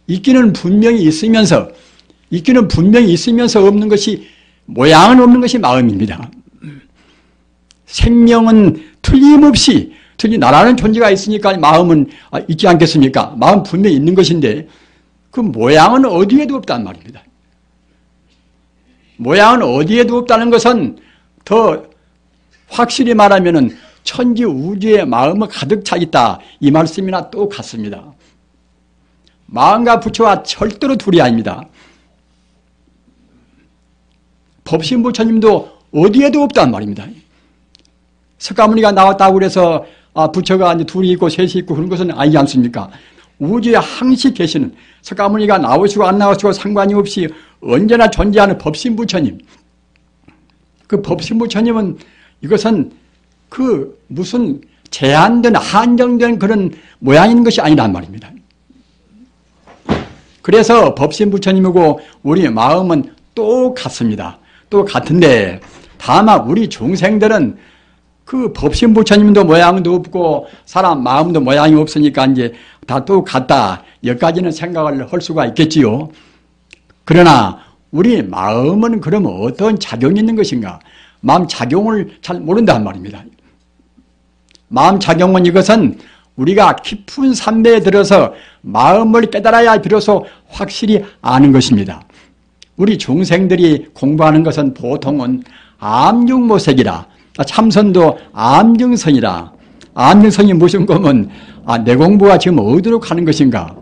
있기는 분명히 있으면서 없는 것이, 모양은 없는 것이 마음입니다. 생명은 틀림없이 나라는 존재가 있으니까 마음은 있지 않겠습니까? 마음 분명히 있는 것인데 그 모양은 어디에도 없단 말입니다. 모양은 어디에도 없다는 것은 더 확실히 말하면은 천지 우주의 마음은 가득 차 있다. 이 말씀이나 똑같습니다. 마음과 부처와 절대로 둘이 아닙니다. 법신부처님도 어디에도 없단 말입니다. 석가모니가 나왔다고 그래서 부처가 이제 둘이 있고 셋이 있고 그런 것은 아니지 않습니까? 우주에 항시 계시는 석가모니가 나오시고 안 나오시고 상관이 없이 언제나 존재하는 법신부처님. 그 법신부처님은 이것은 그 무슨 제한된 한정된 그런 모양인 것이 아니란 말입니다. 그래서 법신부처님이고 우리 마음은 똑같습니다. 똑같은데 다만 우리 중생들은 그 법신부처님도 모양도 없고 사람 마음도 모양이 없으니까 이제 다 똑같다. 여기까지는 생각을 할 수가 있겠지요. 그러나 우리 마음은 그러면 어떤 작용이 있는 것인가? 마음 작용을 잘 모른단 말입니다. 마음 작용은 이것은 우리가 깊은 삼매에 들어서 마음을 깨달아야 비로소 확실히 아는 것입니다. 우리 중생들이 공부하는 것은 보통은 암중모색이라, 참선도 암증선이라. 암증선이 무슨 거면 내 공부가 지금 어디로 가는 것인가?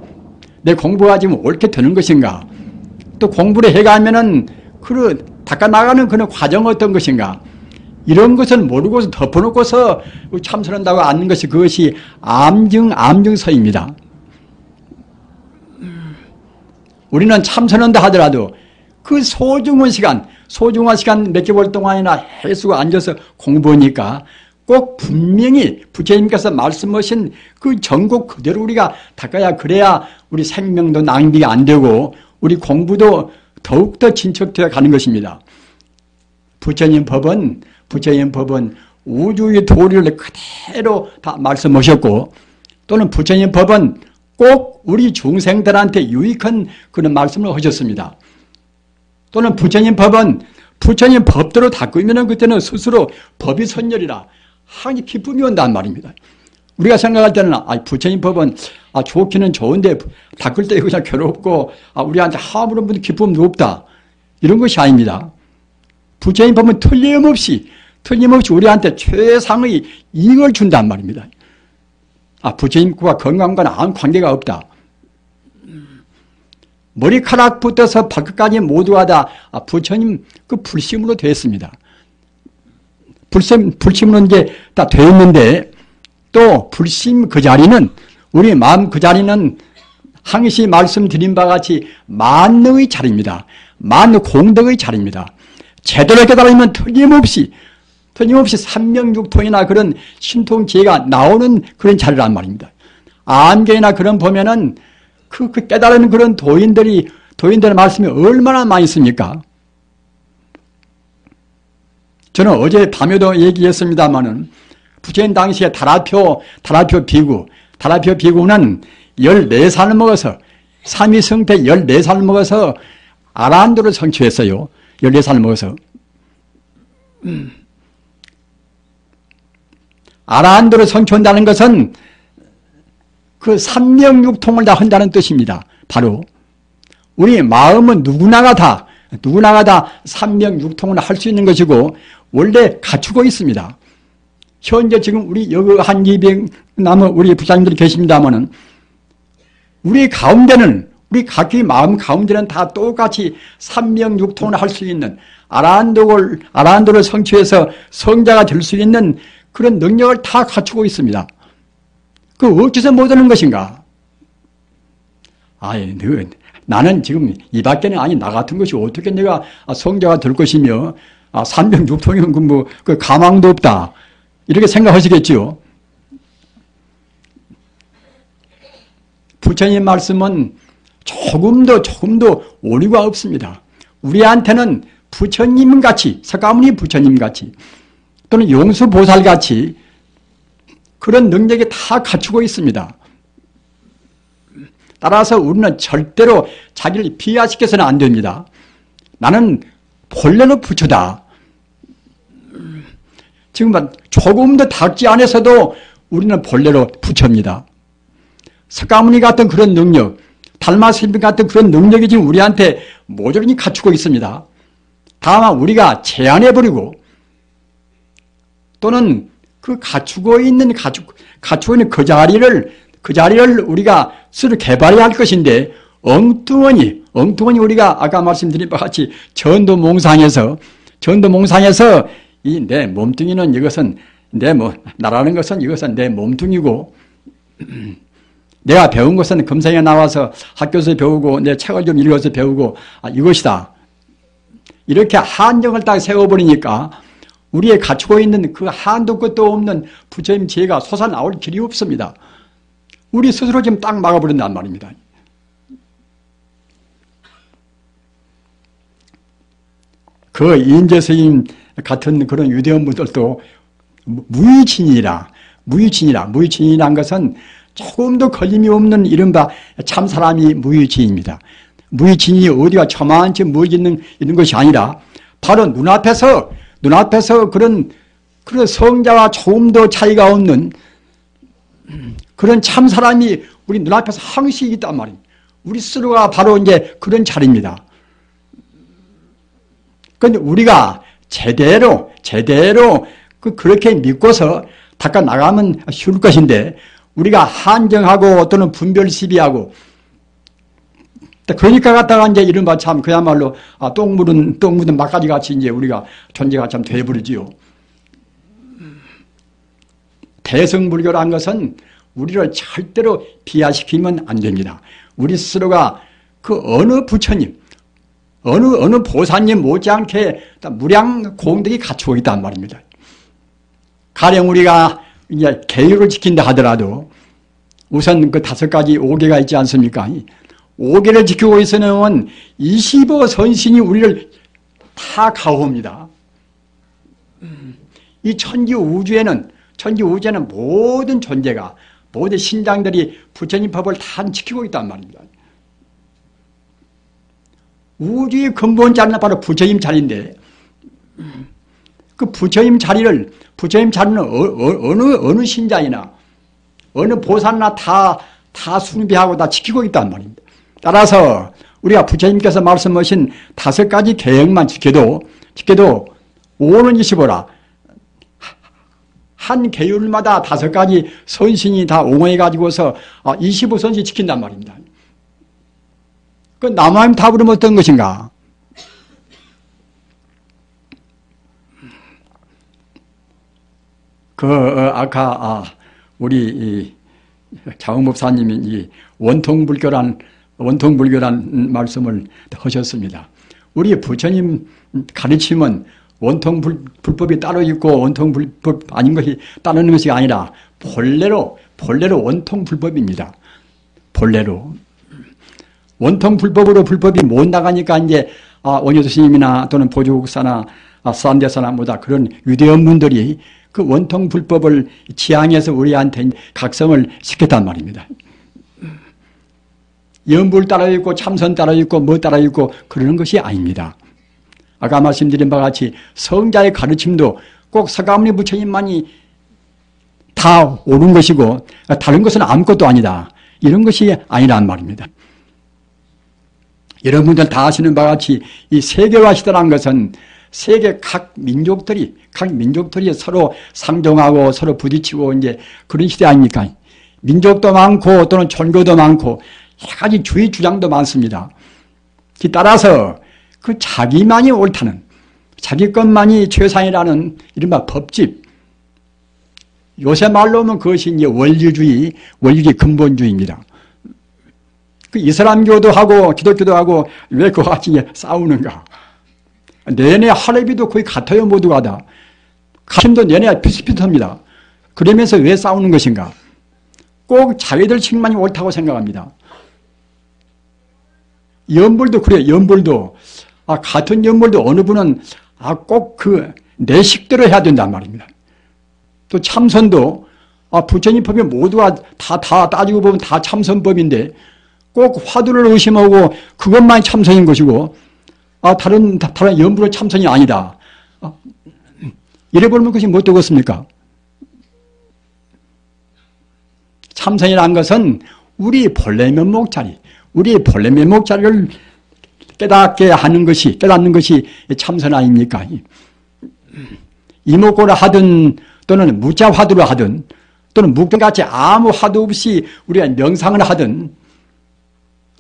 내 공부가 지금 옳게 되는 것인가? 또 공부를 해가면은 닦아나가는 그런 과정 어떤 것인가? 이런 것을 모르고서 덮어놓고서 참선한다고 아는 것이 그것이 암증서입니다. 우리는 참선한다 하더라도 그 소중한 시간 몇 개월 동안이나 해수가 앉아서 공부하니까 꼭 분명히 부처님께서 말씀하신 그 정곡 그대로 우리가 닦아야 그래야 우리 생명도 낭비가 안 되고 우리 공부도 더욱더 진척되어 가는 것입니다. 부처님 법은 우주의 도리를 그대로 다 말씀하셨고 또는 부처님 법은 꼭 우리 중생들한테 유익한 그런 말씀을 하셨습니다. 또는 부처님 법은 부처님 법대로 닦으면 그때는 스스로 법이 선열이라 항이 기쁨이 온단 말입니다. 우리가 생각할 때는 부처님 법은 좋기는 좋은데 닦을 때 그냥 괴롭고 우리한테 아무런 기쁨도 없다. 이런 것이 아닙니다. 부처님 법은 틀림없이 우리한테 최상의 이익을 준단 말입니다. 부처님과 건강과는 아무 관계가 없다. 머리카락부터서 발끝까지 모두가 다 부처님 그 불심으로 되었습니다. 불심으로 이제 다 되었는데 또 불심 그 자리는, 우리 마음 그 자리는 항시 말씀드린 바와 같이 만능의 자리입니다. 만공덕의 자리입니다. 제대로 깨달으면 틀림없이 삼명육통이나 그런 신통지혜가 나오는 그런 자리란 말입니다. 안개나 그런 보면은 그 깨달은 그런 도인들의 말씀이 얼마나 많이 있습니까? 저는 어제 밤에도 얘기했습니다마는 부처님 당시에 다라표 비구는 14살을 먹어서, 삼위성태 14살을 먹어서 아라한도를 성취했어요. 14살을 먹어서. 아라한도를 성취한다는 것은 그 삼명육통을 다 한다는 뜻입니다. 바로 우리 마음은 누구나가 다 삼명육통을 할 수 있는 것이고 원래 갖추고 있습니다. 현재 지금 우리 여기 한 200 남은 우리 부장님들이 계십니다마는 우리 각기 마음 가운데는 다 똑같이 삼명육통을 할 수 있는 아라한도를 성취해서 성자가 될 수 있는 그런 능력을 다 갖추고 있습니다. 그 어째서 못하는 것인가? 나는 지금 이 밖에는 아니 나 같은 것이 어떻게 내가 성자가 될 것이며 삼명육통이면 그 가망도 없다. 이렇게 생각하시겠지요. 부처님 말씀은 조금도 오류가 없습니다. 우리한테는 부처님같이, 석가모니 부처님같이 또는 용수보살같이 그런 능력이 다 갖추고 있습니다. 따라서 우리는 절대로 자기를 비하시켜서는 안 됩니다. 나는 본래는 부처다. 지금 조금도 닦지 않아서도 우리는 본래로 부처입니다. 석가모니 같은 그런 능력, 달마스님 같은 그런 능력이 지금 우리한테 모조리 갖추고 있습니다. 다만 우리가 제한해버리고 또는 그 갖추고 있는 그 자리를 우리가 스스로 개발해야 할 것인데 엉뚱하니 우리가 아까 말씀드린 바와 같이 전도몽상에서 이 내 몸뚱이는 이것은 나라는 것은 이것은 내 몸뚱이고 내가 배운 것은 금생에 나와서 학교에서 배우고 내 책을 좀 읽어서 배우고 이것이다. 이렇게 한정을 딱 세워버리니까 우리의 갖추고 있는 그 한도 끝도 없는 부처님 지혜가 솟아나올 길이 없습니다. 우리 스스로 지금 딱 막아버린단 말입니다. 그 인재스님 같은 그런 유대원 분들도 무유진이란 것은 조금도 걸림이 없는 이른바 참사람이 무유진입니다. 무유진이 어디가 저만치 무유진 있는 것이 아니라 바로 눈앞에서 그런 성자와 조금도 차이가 없는 그런 참사람이 우리 눈앞에서 항시 있단 말입니다. 우리 스스로가 바로 이제 그런 자리입니다. 그런데 우리가 제대로 그렇게 믿고서 닦아 나가면 쉬울 것인데 우리가 한정하고 또는 분별 시비하고 그러니까 갖다가 이제 이른바 참 그야말로 똥 묻은 막가지 같이 이제 우리가 존재가 참 돼버리지요. 대승불교란 것은 우리를 절대로 비하시키면 안 됩니다. 우리 스스로가 그 어느 부처님, 어느 보살님 못지않게 무량 공덕이 갖추고 있단 말입니다. 가령 우리가 이제 계율을 지킨다 하더라도 우선 그 5가지 5개가 있지 않습니까? 5개를 지키고 있으면 20억 선신이 우리를 다 가호합니다. 이 천지 우주에는 모든 존재가, 모든 신장들이 부처님 법을 다 지키고 있단 말입니다. 우주의 근본 자리는 바로 부처님 자리인데, 그 부처님 자리는 어느 신자이나, 어느 보살이나 다 숭배하고 다 지키고 있단 말입니다. 따라서 우리가 부처님께서 말씀하신 5가지 계획만 지켜도 오는 25라 한 계율마다 5가지 선신이 다 옹호해 가지고서 25선신 지킨단 말입니다. 그 남아임 답으로 어떤 것인가? 아까 우리 이 장흥목사님이 이 원통불교란 말씀을 하셨습니다. 우리 부처님 가르침은 원통불법이 따로 있고 원통불법 아닌 것이 따르는 것이 아니라 본래로 원통불법입니다. 본래로. 원통불법으로 불법이 못 나가니까 이제 원효도 스님이나 또는 보조국사나 수안대사나 뭐다 그런 유대원문들이 그 원통불법을 지향해서 우리한테 각성을 시켰단 말입니다. 연불 따라 있고 참선 따라 있고 뭐 따라 있고 그러는 것이 아닙니다. 아까 말씀드린 바와 같이 성자의 가르침도 꼭 서가모니 부처님만이 다 옳은 것이고 다른 것은 아무것도 아니다. 이런 것이 아니란 말입니다. 여러분들 다 아시는 바와 같이 이 세계화 시대라는 것은 세계 각 민족들이 서로 상종하고 서로 부딪히고 이제 그런 시대 아닙니까? 민족도 많고 또는 종교도 많고 여러 가지 주의 주장도 많습니다. 따라서 그 자기만이 옳다는, 자기 것만이 최상이라는 이른바 법집. 요새 말로 하면 그것이 이제 원리주의 근본주의입니다. 그 이슬람교도 하고 기독교도 하고 왜 그와 같이 싸우는가? 내내 할애비도 거의 같아요, 모두가 다. 가르침도 내내 비슷비슷합니다. 그러면서 왜 싸우는 것인가? 꼭 자기들 측만이 옳다고 생각합니다. 연불도 그래요, 연불도. 같은 연불도 어느 분은 꼭 그 내 식대로 해야 된단 말입니다. 또 참선도 부처님 법이 모두가 다 따지고 보면 다 참선법인데 꼭 화두를 의심하고 그것만 참선인 것이고 다른 연불은 참선이 아니다. 이래 보면 그것이 뭐 되겠습니까? 참선이라는 것은 우리 본래 면목자리, 를 깨닫는 것이 참선 아닙니까? 이목고를 하든 또는 무자 화두를 하든 또는 묵종같이 아무 화두 없이 우리가 명상을 하든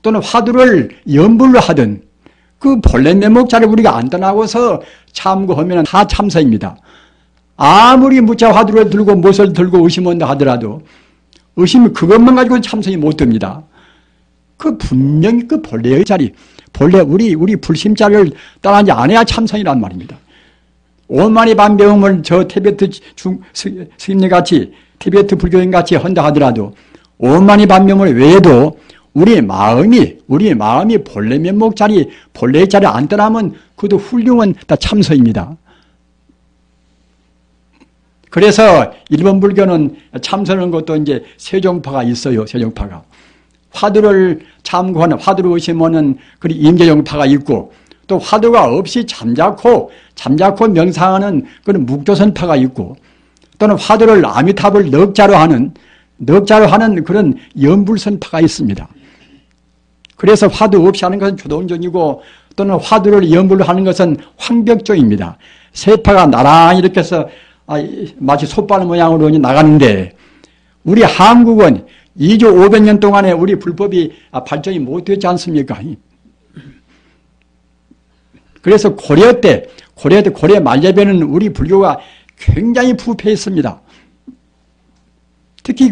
또는 화두를 연불로 하든 그 본래 면목자를 우리가 안 떠나고서 참고하면 다 참선입니다. 아무리 무자 화두를 들고 못을 들고 의심한다 하더라도 의심 그것만 가지고 참선이 못 됩니다. 그 분명히 그 본래의 자리, 본래 우리 불심자를 떠나지 않아야 참선이란 말입니다. 오만이 반배움을 저 티베트 스님네 같이 티베트 불교인 같이 한다 하더라도 오만이 반배움을 외에도 우리 마음이 본래 면목 자리, 본래의 자리 안 떠나면 그것도 훌륭한 다 참선입니다. 그래서 일본 불교는 참선하는 것도 이제 세종파가 있어요. 세종파가. 화두를 참고하는, 화두를 의심하는 그 임재종파가 있고 또 화두가 없이 잠자코 명상하는 그런 묵조선파가 있고 또는 화두를 아미타불 넉자로 하는 그런 연불선파가 있습니다. 그래서 화두 없이 하는 것은 조동종이고 또는 화두를 연불로 하는 것은 황벽종입니다. 세 파가 나란히 이렇게 해서 마치 솥발 모양으로 나가는데 우리 한국은 2조 500년 동안에 우리 불법이 발전이 못되지 않습니까? 그래서 고려 말레배는 우리 불교가 굉장히 부패했습니다. 특히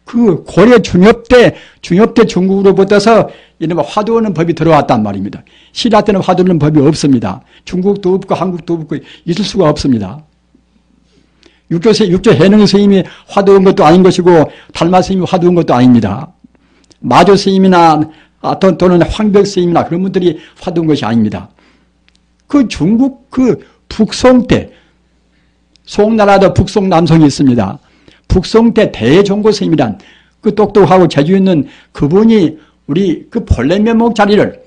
그 고려 중엽대 중국으로부터서 이른바 화두하는 법이 들어왔단 말입니다. 신라 때는 화두하는 법이 없습니다. 중국도 없고 한국도 없고 있을 수가 없습니다. 육조 해능 스님이 화두한 것도 아닌 것이고 달마 스님이 화두한 것도 아닙니다. 마조 스님이나 또는 황벽 스님이나 그런 분들이 화두한 것이 아닙니다. 그 중국 그 북송 때 송나라도 북송 남송이 있습니다. 북송 때 대종고 스님이란 그 똑똑하고 재주 있는 그분이 우리 그 본래 면목 자리를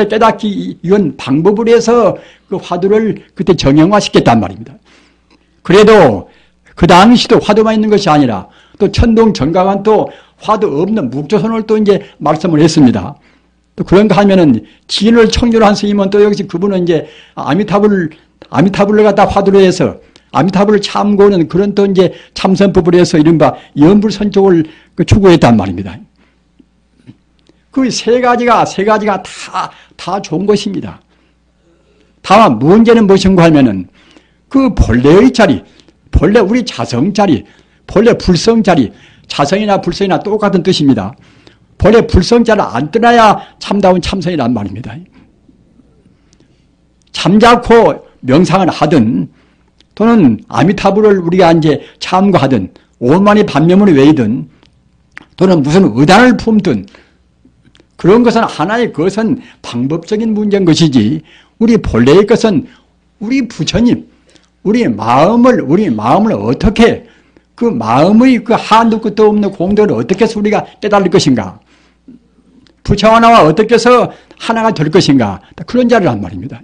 깨닫기 위한 방법을 해서 그 화두를 그때 정형화시켰단 말입니다. 그래도 그 당시도 화두만 있는 것이 아니라 또 천동 정강은 또 화두 없는 묵조선을 또 이제 말씀을 했습니다. 또 그런가 하면은 진을 청조한 스님은 또 여기서 그분은 이제 아미타불을 갖다 화두로 해서 아미타불을 참고하는 그런 또 이제 참선법을 해서 이른바 연불선쪽을 추구했단 말입니다. 그 세 가지가 다 좋은 것입니다. 다만 문제는 무엇인가 하면은 그 본래의 자리, 본래 우리 자성 자리, 본래 불성자리, 자성이나 불성이나 똑같은 뜻입니다. 본래 불성자를 안 떠나야 참다운 참선이란 말입니다. 잠자코 명상을 하든 또는 아미타불을 우리가 이제 참고하든 오만이 반면문을 외이든 또는 무슨 의단을 품든 그런 것은 하나의 그것은 방법적인 문제인 것이지 우리 본래의 것은 우리 부처님, 우리 마음을 어떻게 그 마음의 그 한도 끝도 없는 공덕을 어떻게 해서 우리가 깨달을 것인가? 부처 하나와 어떻게 해서 하나가 될 것인가? 그런 자리란 말입니다.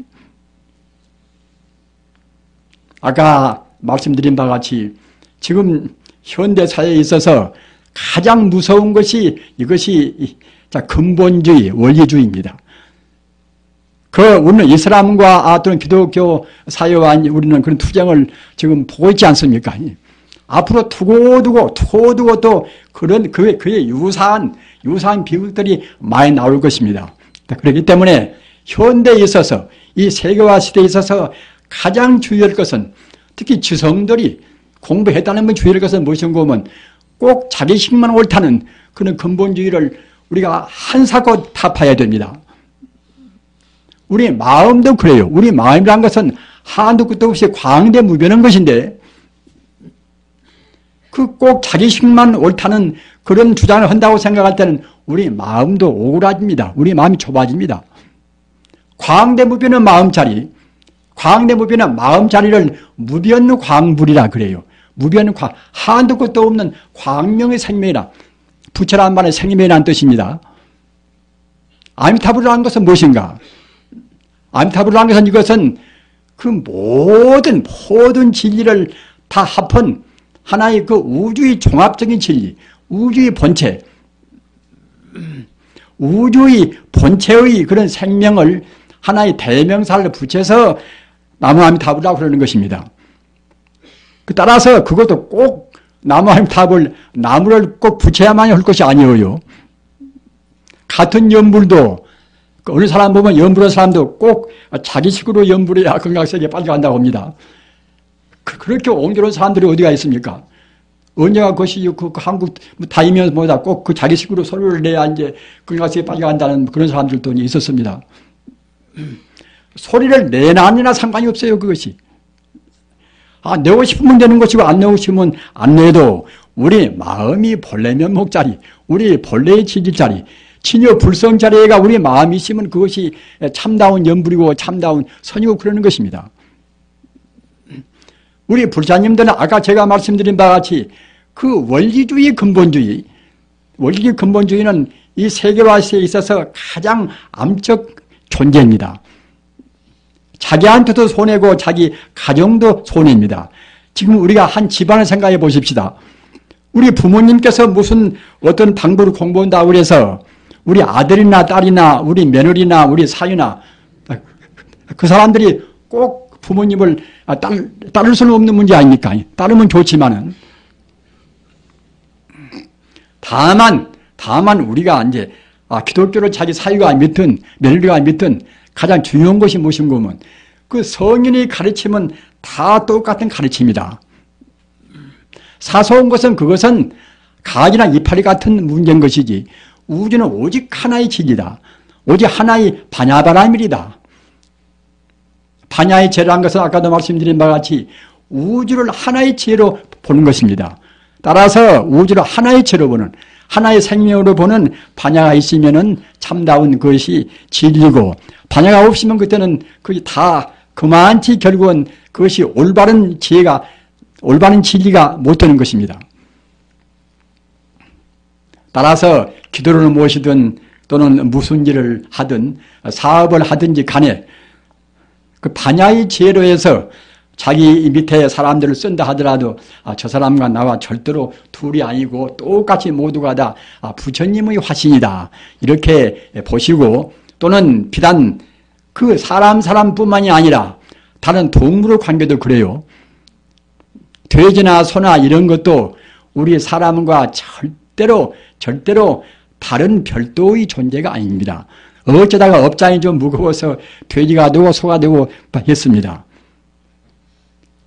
아까 말씀드린 바와 같이 지금 현대사회에 있어서 가장 무서운 것이 이것이 근본주의, 원리주의입니다. 우리는 이슬람과 또는 기독교 사회와 우리는 그런 투쟁을 지금 보고 있지 않습니까? 앞으로 두고두고 또 그런 그의 유사한 비극들이 많이 나올 것입니다. 그렇기 때문에 현대에 있어서 이 세계화 시대에 있어서 가장 주의할 것은 특히 지성들이 공부했다는 주의할 것은 무엇인가 하면 꼭 자기식만 옳다는 그런 근본주의를 우리가 한사코 타파해야 됩니다. 우리 마음도 그래요. 우리 마음이란 것은 한도 끝도 없이 광대무변한 것인데 꼭 자기식만 옳다는 그런 주장을 한다고 생각할 때는 우리 마음도 오그라집니다. 우리 마음이 좁아집니다. 광대무변한 마음자리, 광대무변한 마음자리를 무변광불이라 그래요. 무변광, 한도 끝도 없는 광명의 생명이라, 부처란 말의 생명이라는 뜻입니다. 아미타불이라는 것은 무엇인가? 아미타불이라는 것은 이것은 그 모든 진리를 다 합한 하나의 그 우주의 종합적인 진리, 우주의 본체, 우주의 본체의 그런 생명을 하나의 대명사를 붙여서 나무아미타불이라고 그러는 것입니다. 따라서 그것도 꼭 나무아미타불, 나무를 꼭 붙여야만 할 것이 아니에요. 같은 연불도 어느 사람 보면 연불한 사람도 꼭 자기식으로 연불해야 건강세계에 빨리 간다고 합니다. 그렇게 옹졸한 사람들이 어디가 있습니까? 언제가 그것이 한국 다니면서 뭐다 꼭 그 자기식으로 소리를 내야 이제 건강세계에 빨리 간다는 그런 사람들도 있었습니다. 소리를 내나 안 내나 상관이 없어요, 그것이. 내고 싶으면 되는 것이고 안 내고 싶으면 안 내도 우리 마음이 본래 면목자리, 우리 본래의 진실자리, 친여 불성자리가 우리 마음이 있으면 그것이 참다운 연불이고 참다운 선이고 그러는 것입니다. 우리 불자님들은 아까 제가 말씀드린 바와 같이 그 원리주의 근본주의, 원리 근본주의는 이 세계화에 있어서 가장 암적 존재입니다. 자기한테도 손해고 자기 가정도 손해입니다. 지금 우리가 한 집안을 생각해 보십시다. 우리 부모님께서 무슨 어떤 당부를 공부한다고 그래서 우리 아들이나 딸이나 우리 며느리나 우리 사위나 그 사람들이 꼭 부모님을 따를 수는 없는 문제 아닙니까? 따르면 좋지만은 다만 우리가 이제 기독교를 자기 사위가 믿든 며느리가 믿든 가장 중요한 것이 무엇인가 하면 그 성인의 가르침은 다 똑같은 가르침이다. 사소한 것은 그것은 가지나 이파리 같은 문제인 것이지 우주는 오직 하나의 진리다. 오직 하나의 반야바라밀이다. 반야의 죄라는 것은 아까도 말씀드린 바와 같이 우주를 하나의 죄로 보는 것입니다. 따라서 우주를 하나의 죄로 보는, 하나의 생명으로 보는 반야가 있으면은 참다운 것이 진리고, 반야가 없으면 그때는 그게 다 그만치 결국은 그것이 올바른 지혜가, 올바른 진리가 못 되는 것입니다. 따라서 기도를 무엇이든 또는 무슨 일을 하든 사업을 하든지 간에 그 반야의 지혜로 해서 자기 밑에 사람들을 쓴다 하더라도 저 사람과 나와 절대로 둘이 아니고 똑같이 모두가 다 부처님의 화신이다 이렇게 보시고, 또는 비단 그 사람뿐만이 아니라 다른 동물의 관계도 그래요. 돼지나 소나 이런 것도 우리 사람과 절대로 다른 별도의 존재가 아닙니다. 어쩌다가 업장이 좀 무거워서 돼지가 되고 소가 되고 했습니다.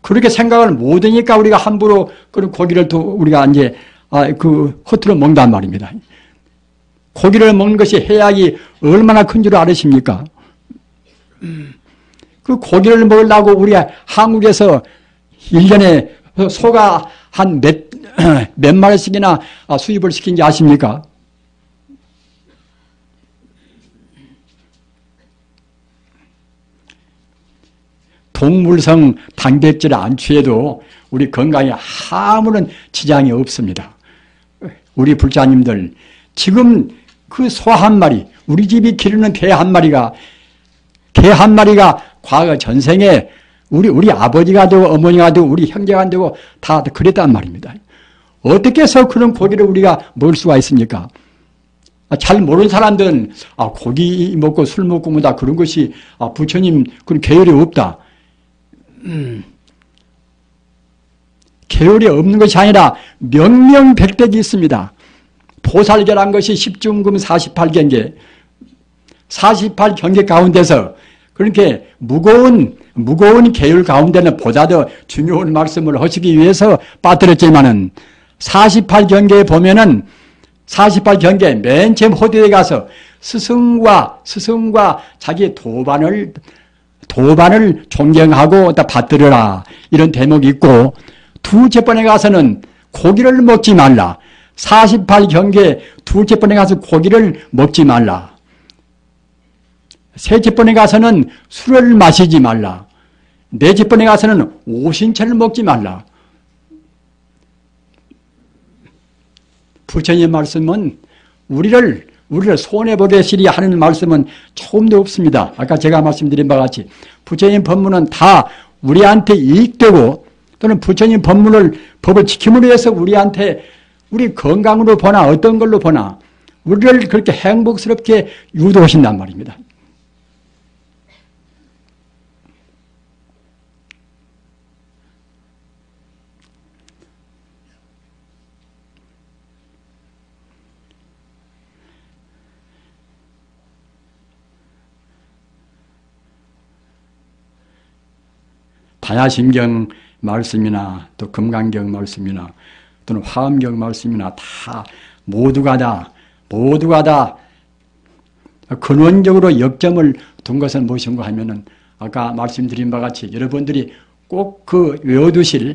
그렇게 생각을 못하니까 우리가 함부로 그런 고기를 또 우리가 이제 허투루 먹는단 말입니다. 고기를 먹는 것이 해악이 얼마나 큰 줄 아십니까? 그 고기를 먹으려고 우리 한국에서 1년에 소가 한 몇 마리씩이나 수입을 시킨지 아십니까? 동물성 단백질을 안 취해도 우리 건강에 아무런 지장이 없습니다. 우리 불자님들, 지금 그 소 한 마리, 우리 집이 기르는 개 한 마리가 과거 전생에 우리 아버지가 되고 어머니가 되고 우리 형제가 되고 다 그랬단 말입니다. 어떻게 해서 그런 고기를 우리가 먹을 수가 있습니까? 잘 모르는 사람들은 고기 먹고 술 먹고 뭐다 그런 것이 부처님 그런 계율이 없다. 계율이 없는 것이 아니라 명명백백이 있습니다. 보살계란 것이 10중금 48경계 48경계 가운데서 그렇게 무거운 계율 가운데는 보다 더 중요한 말씀을 하시기 위해서 빠뜨렸지만은 48경계에 보면은 48경계 맨 처음 호대에 가서 스승과 자기 도반을 존경하고 받들으라 이런 대목이 있고, 두째 번에 가서는 고기를 먹지 말라. 48경계 둘째 번에 가서 고기를 먹지 말라. 셋째 번에 가서는 술을 마시지 말라. 넷째 번에 가서는 오신채를 먹지 말라. 부처님 말씀은 우리를 손해보게 시리 하는 말씀은 조금도 없습니다. 아까 제가 말씀드린 바와 같이 부처님 법문은 다 우리한테 이익되고, 또는 부처님 법을 지킴으로 해서 우리한테 우리 건강으로 보나 어떤 걸로 보나 우리를 그렇게 행복스럽게 유도하신단 말입니다. 반야심경 말씀이나 또 금강경 말씀이나 또는 화엄경 말씀이나 다 모두가 다 근원적으로 역점을 둔 것은 무엇인가 하면은 아까 말씀드린 바와 같이 여러분들이 꼭 외워두실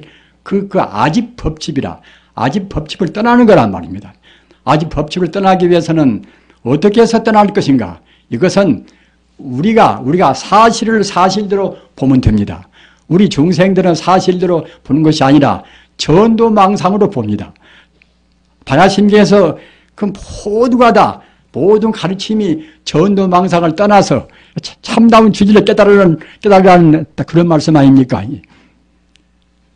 아집 법칙이라, 아집 법칙을 떠나는 거란 말입니다. 아집 법칙을 떠나기 위해서는 어떻게 해서 떠날 것인가? 이것은 우리가 사실을 사실대로 보면 됩니다. 우리 중생들은 사실대로 보는 것이 아니라 전도망상으로 봅니다. 반야심경에서 그 모든 가르침이 전도망상을 떠나서 참다운 주지를 깨달으라는 그런 말씀 아닙니까?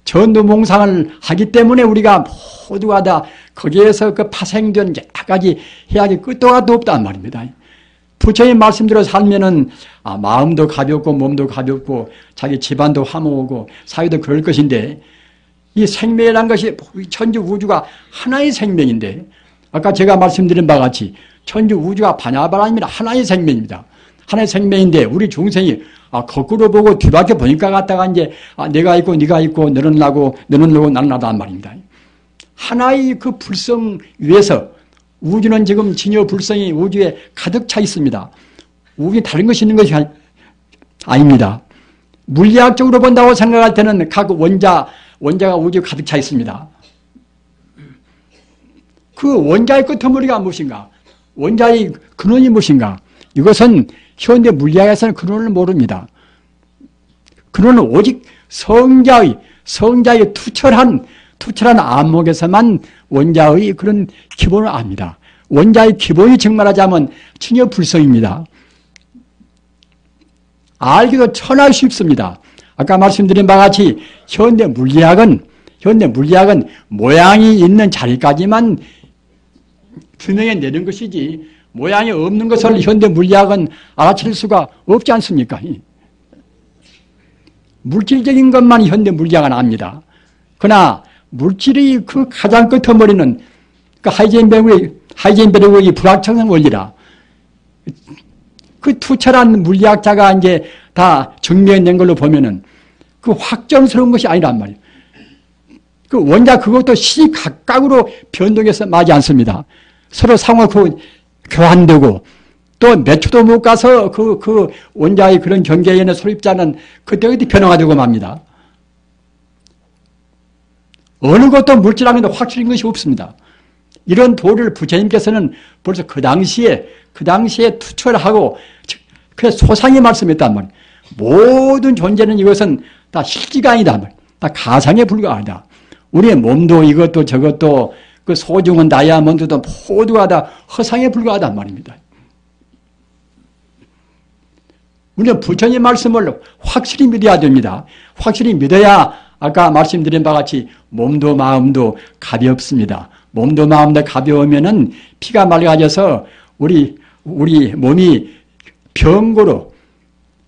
전도망상을 하기 때문에 우리가 모두가 다 거기에서 파생된 여러 가지 해악이 끝도 없단 말입니다. 부처님 말씀대로 살면은 마음도 가볍고 몸도 가볍고 자기 집안도 화목하고 사회도 그럴 것인데, 이 생명이라는 것이 천주 우주가 하나의 생명인데, 아까 제가 말씀드린 바와 같이 천주 우주가 반야바라님이라 하나의 생명입니다. 하나의 생명인데 우리 중생이 거꾸로 보고 뒤바뀌어 보니까 갖다가 이제 내가 있고 네가 있고 너는 나고 나는 나다 말입니다. 하나의 그 불성 위에서 우주는 지금 진여 불성이 우주에 가득 차 있습니다. 우주에 다른 것이 있는 것이 아닙니다. 물리학적으로 본다고 생각할 때는 각 원자가 우주에 가득 차 있습니다. 그 원자의 끄트머리가 무엇인가? 원자의 근원이 무엇인가? 이것은 현대 물리학에서는 근원을 모릅니다. 근원은 오직 성자의 투철한 안목에서만 원자의 그런 기본을 압니다. 원자의 기본이 정말하자면 진여불성입니다. 알기도 천하기 쉽습니다. 아까 말씀드린 바와 같이 현대 물리학은 모양이 있는 자리까지만 규명해 내는 것이지, 모양이 없는 것을 현대 물리학은 알아챌 수가 없지 않습니까? 물질적인 것만 현대 물리학은 압니다. 그러나 물질의 그 가장 끄트머리는 하이젠베르그의 불확정성 원리라, 그 투철한 물리학자가 이제 다 증명된 걸로 보면은 그 확정스러운 것이 아니란 말이에요. 그 원자 그것도 시각각으로 변동해서 맞지 않습니다. 서로 상호 교환되고 또 몇 초도 못 가서 그 원자의 그런 경계에는 소립자는 그때그때 변화가 되고 맙니다. 어느 것도 물질학에도 확실한 것이 없습니다. 이런 도를 부처님께서는 벌써 그 당시에 투철하고 그래서 소상히 말씀했단 말이에요. 모든 존재는 이것은 다 실지가 아니다. 다 가상에 불과하다. 우리의 몸도 이것도 저것도 그 소중한 다이아몬드도 모두가 다 허상에 불과하단 말입니다. 우리는 부처님 말씀을 확실히 믿어야 됩니다. 확실히 믿어야 아까 말씀드린 바와 같이 몸도 마음도 가볍습니다. 몸도 마음도 가벼우면은 피가 맑아져서 우리 몸이 병고로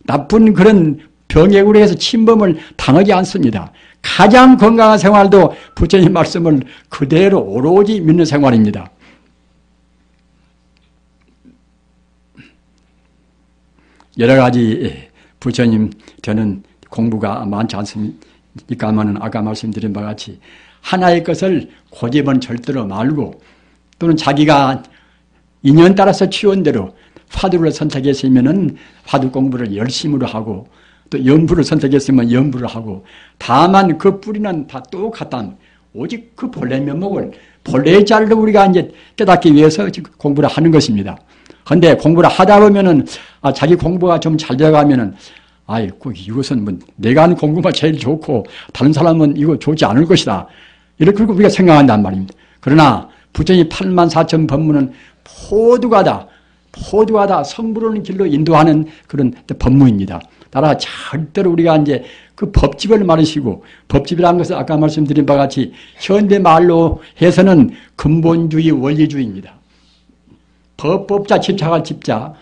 나쁜 그런 병액으로 해서 침범을 당하지 않습니다. 가장 건강한 생활도 부처님 말씀을 그대로 오로지 믿는 생활입니다. 여러 가지 부처님 저는 공부가 많지 않습니까만은 아까 말씀드린 바와 같이 하나의 것을 고집은 절대로 말고 또는 자기가 인연 따라서 취원대로 화두를 선택했으면은 화두 공부를 열심으로 하고 또 연부를 선택했으면 연부를 하고 다만 그 뿌리는 다 똑같다. 오직 그 본래 면목을 본래의 자를 우리가 이제 깨닫기 위해서 공부를 하는 것입니다. 근데 공부를 하다 보면은 자기 공부가 좀 잘 되어가면은 이것은 뭐 내가 하는 공부가 제일 좋고 다른 사람은 이거 좋지 않을 것이다. 이렇게 우리가 생각한단 말입니다. 그러나 부처님 84,000 법문은 모두가 다 성불하는 길로 인도하는 그런 법문입니다. 따라 절대로 우리가 이제 그 법집을 말으시고 법집이라는 것은 아까 말씀드린 바와 같이 현대 말로 해서는 근본주의 원리주의입니다. 법자 집착할 집자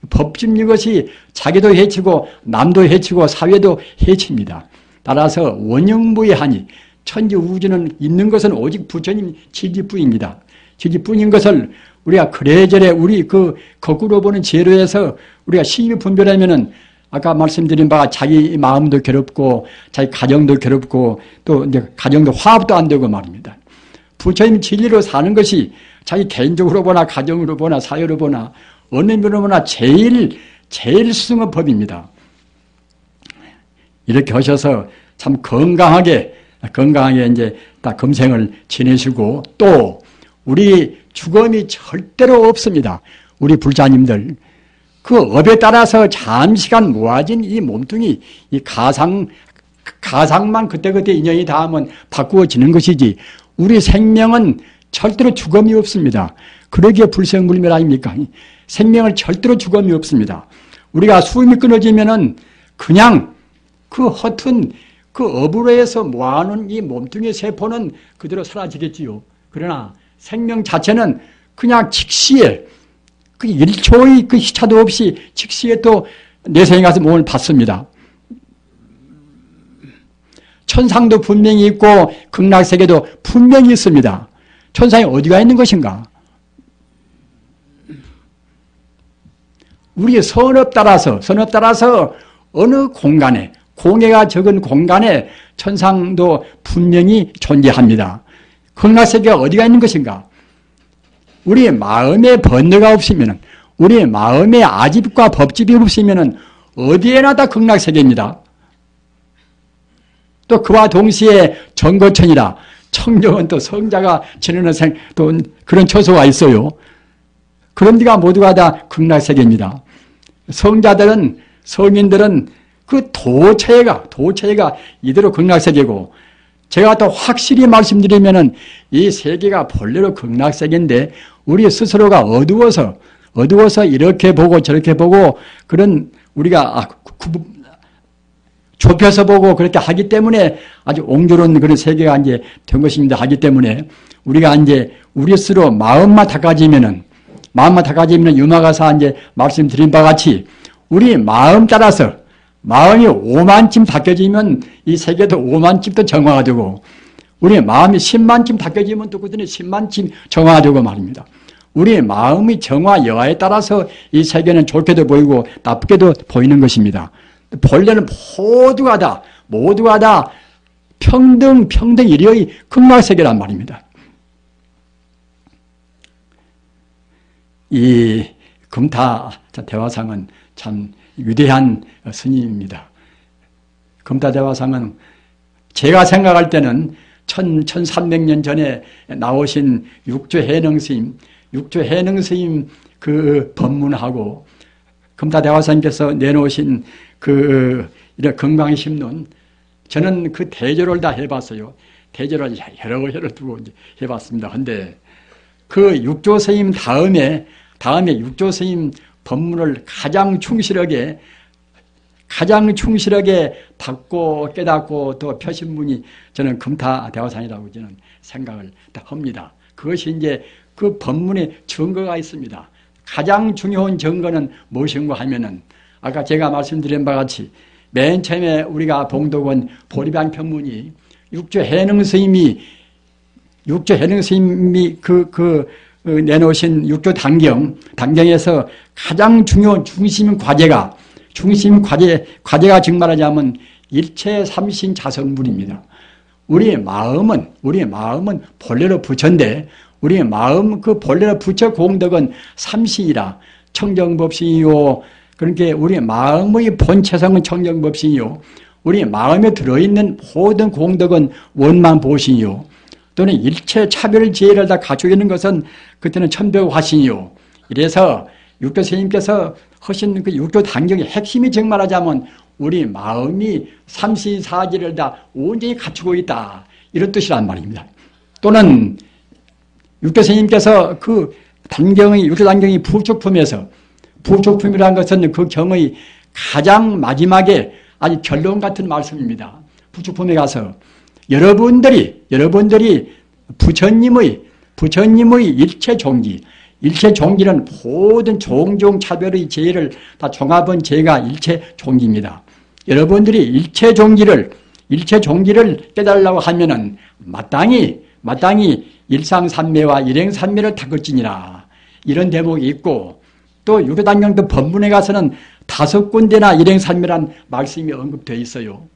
법집 이것이 자기도 해치고 남도 해치고 사회도 해칩니다. 따라서 원형무의하니 천지우주는 있는 것은 오직 부처님 지지뿐입니다. 지지뿐인 것을 우리가 그래저래 우리 그 거꾸로 보는 재료에서 우리가 신유 분별하면은 아까 말씀드린 바가 자기 마음도 괴롭고 자기 가정도 괴롭고 또 이제 가정도 화합도 안 되고 말입니다. 부처님 진리로 사는 것이 자기 개인적으로 보나 가정으로 보나 사회로 보나 어느 면으로 보나 제일 수승의 법입니다. 이렇게 하셔서 참 건강하게 이제 다 금생을 지내시고 또 우리 죽음이 절대로 없습니다. 우리 불자님들 그 업에 따라서 잠시간 모아진 이 몸뚱이 이 가상만 그때그때 인연이 닿으면 바꾸어지는 것이지 우리 생명은 절대로 죽음이 없습니다. 그러기에 불생불멸 아닙니까? 생명은 절대로 죽음이 없습니다. 우리가 숨이 끊어지면은 그냥 그 허튼 그 업으로 해서 모아놓은 이 몸뚱이 세포는 그대로 사라지겠지요. 그러나 생명 자체는 그냥 즉시에 그 1초의 그 시차도 없이 즉시에 또 내생에 가서 몸을 받습니다. 천상도 분명히 있고 극락세계도 분명히 있습니다. 천상이 어디가 있는 것인가? 우리의 선업 따라서 어느 공간에 공해가 적은 공간에 천상도 분명히 존재합니다. 극락세계가 어디가 있는 것인가? 우리의 마음에 번뇌가 없으면 우리의 마음에 아집과 법집이 없으면 어디에나 다 극락세계입니다. 또 그와 동시에 정거천이라 청정은 또 성자가 지내는 또 그런 처소가 있어요. 그런 데가 모두가 다 극락세계입니다. 성자들은 성인들은 그 도체가 이대로 극락세계고 제가 또 확실히 말씀드리면은 이 세계가 본래로 극락세계인데 우리 스스로가 어두워서 이렇게 보고 저렇게 보고 그런 우리가 좁혀서 보고 그렇게 하기 때문에 아주 옹졸한 그런 세계가 이제 된 것입니다. 하기 때문에 우리가 이제 우리 스스로 마음만 닦아지면은 유마가사 이제 말씀드린 바와 같이 우리 마음 따라서 마음이 5만쯤 닦여지면 이 세계도 5만쯤 정화가 되고 우리 마음이 10만쯤 닦여지면 또 그들은 10만쯤 정화가 되고 말입니다. 우리 마음의 정화 여하에 따라서 이 세계는 좋게도 보이고 나쁘게도 보이는 것입니다. 본래는 모두가 다 평등 일의 극락세계란 말입니다. 이 금타 대화상은 참 위대한 스님입니다. 금타 대화상은 제가 생각할 때는 1300년 전에 나오신 육조해능 스님 그 법문하고 금타 대화상께서 내놓으신 그 이런 건강심론, 저는 그 대조를 다 해봤어요. 대조를 여러 두고 해봤습니다. 근데 그 육조 스님 다음에 육조 스님 법문을 가장 충실하게 받고 깨닫고 또 펴신 분이 저는 금타 대화상이라고 저는 생각을 합니다. 그것이 이제 그 법문에 증거가 있습니다. 가장 중요한 증거는 무엇인가 하면은 아까 제가 말씀드린 바와 같이 맨 처음에 우리가 봉독한 보리방 편문이 육조해능 스님이 내놓으신 육조 단경에서 가장 중요한 중심 과제가 정말하자면 일체 삼신 자성불입니다. 우리의 마음은 본래로 부처인데 우리의 마음 그 본래로 부처 공덕은 삼신이라 청정법신이요. 그러니까 우리의 마음의 본체성은 청정법신이요. 우리의 마음에 들어있는 모든 공덕은 원만보신이요. 또는 일체 차별 지혜를 다 갖추고 있는 것은 그때는 천벽화신이요. 이래서 육조 스님께서 하신 그 육조 단경의 핵심이 정말하자면 우리 마음이 삼시사지를 다 온전히 갖추고 있다. 이런 뜻이란 말입니다. 또는 육조 스님께서 그 육조 단경의 부축품이라는 것은 그 경의 가장 마지막에 아주 결론 같은 말씀입니다. 부축품에 가서 여러분들이 부처님의 일체 종기는 모든 종종 차별의 제의를 다 종합한 제가 일체 종기입니다. 여러분들이 일체 종기를 깨달으려고 하면은 마땅히 일상삼매와 일행삼매를 닦을지니라. 이런 대목이 있고 또 육조단경도 법문에 가서는 5군데나 일행삼매란 말씀이 언급되어 있어요.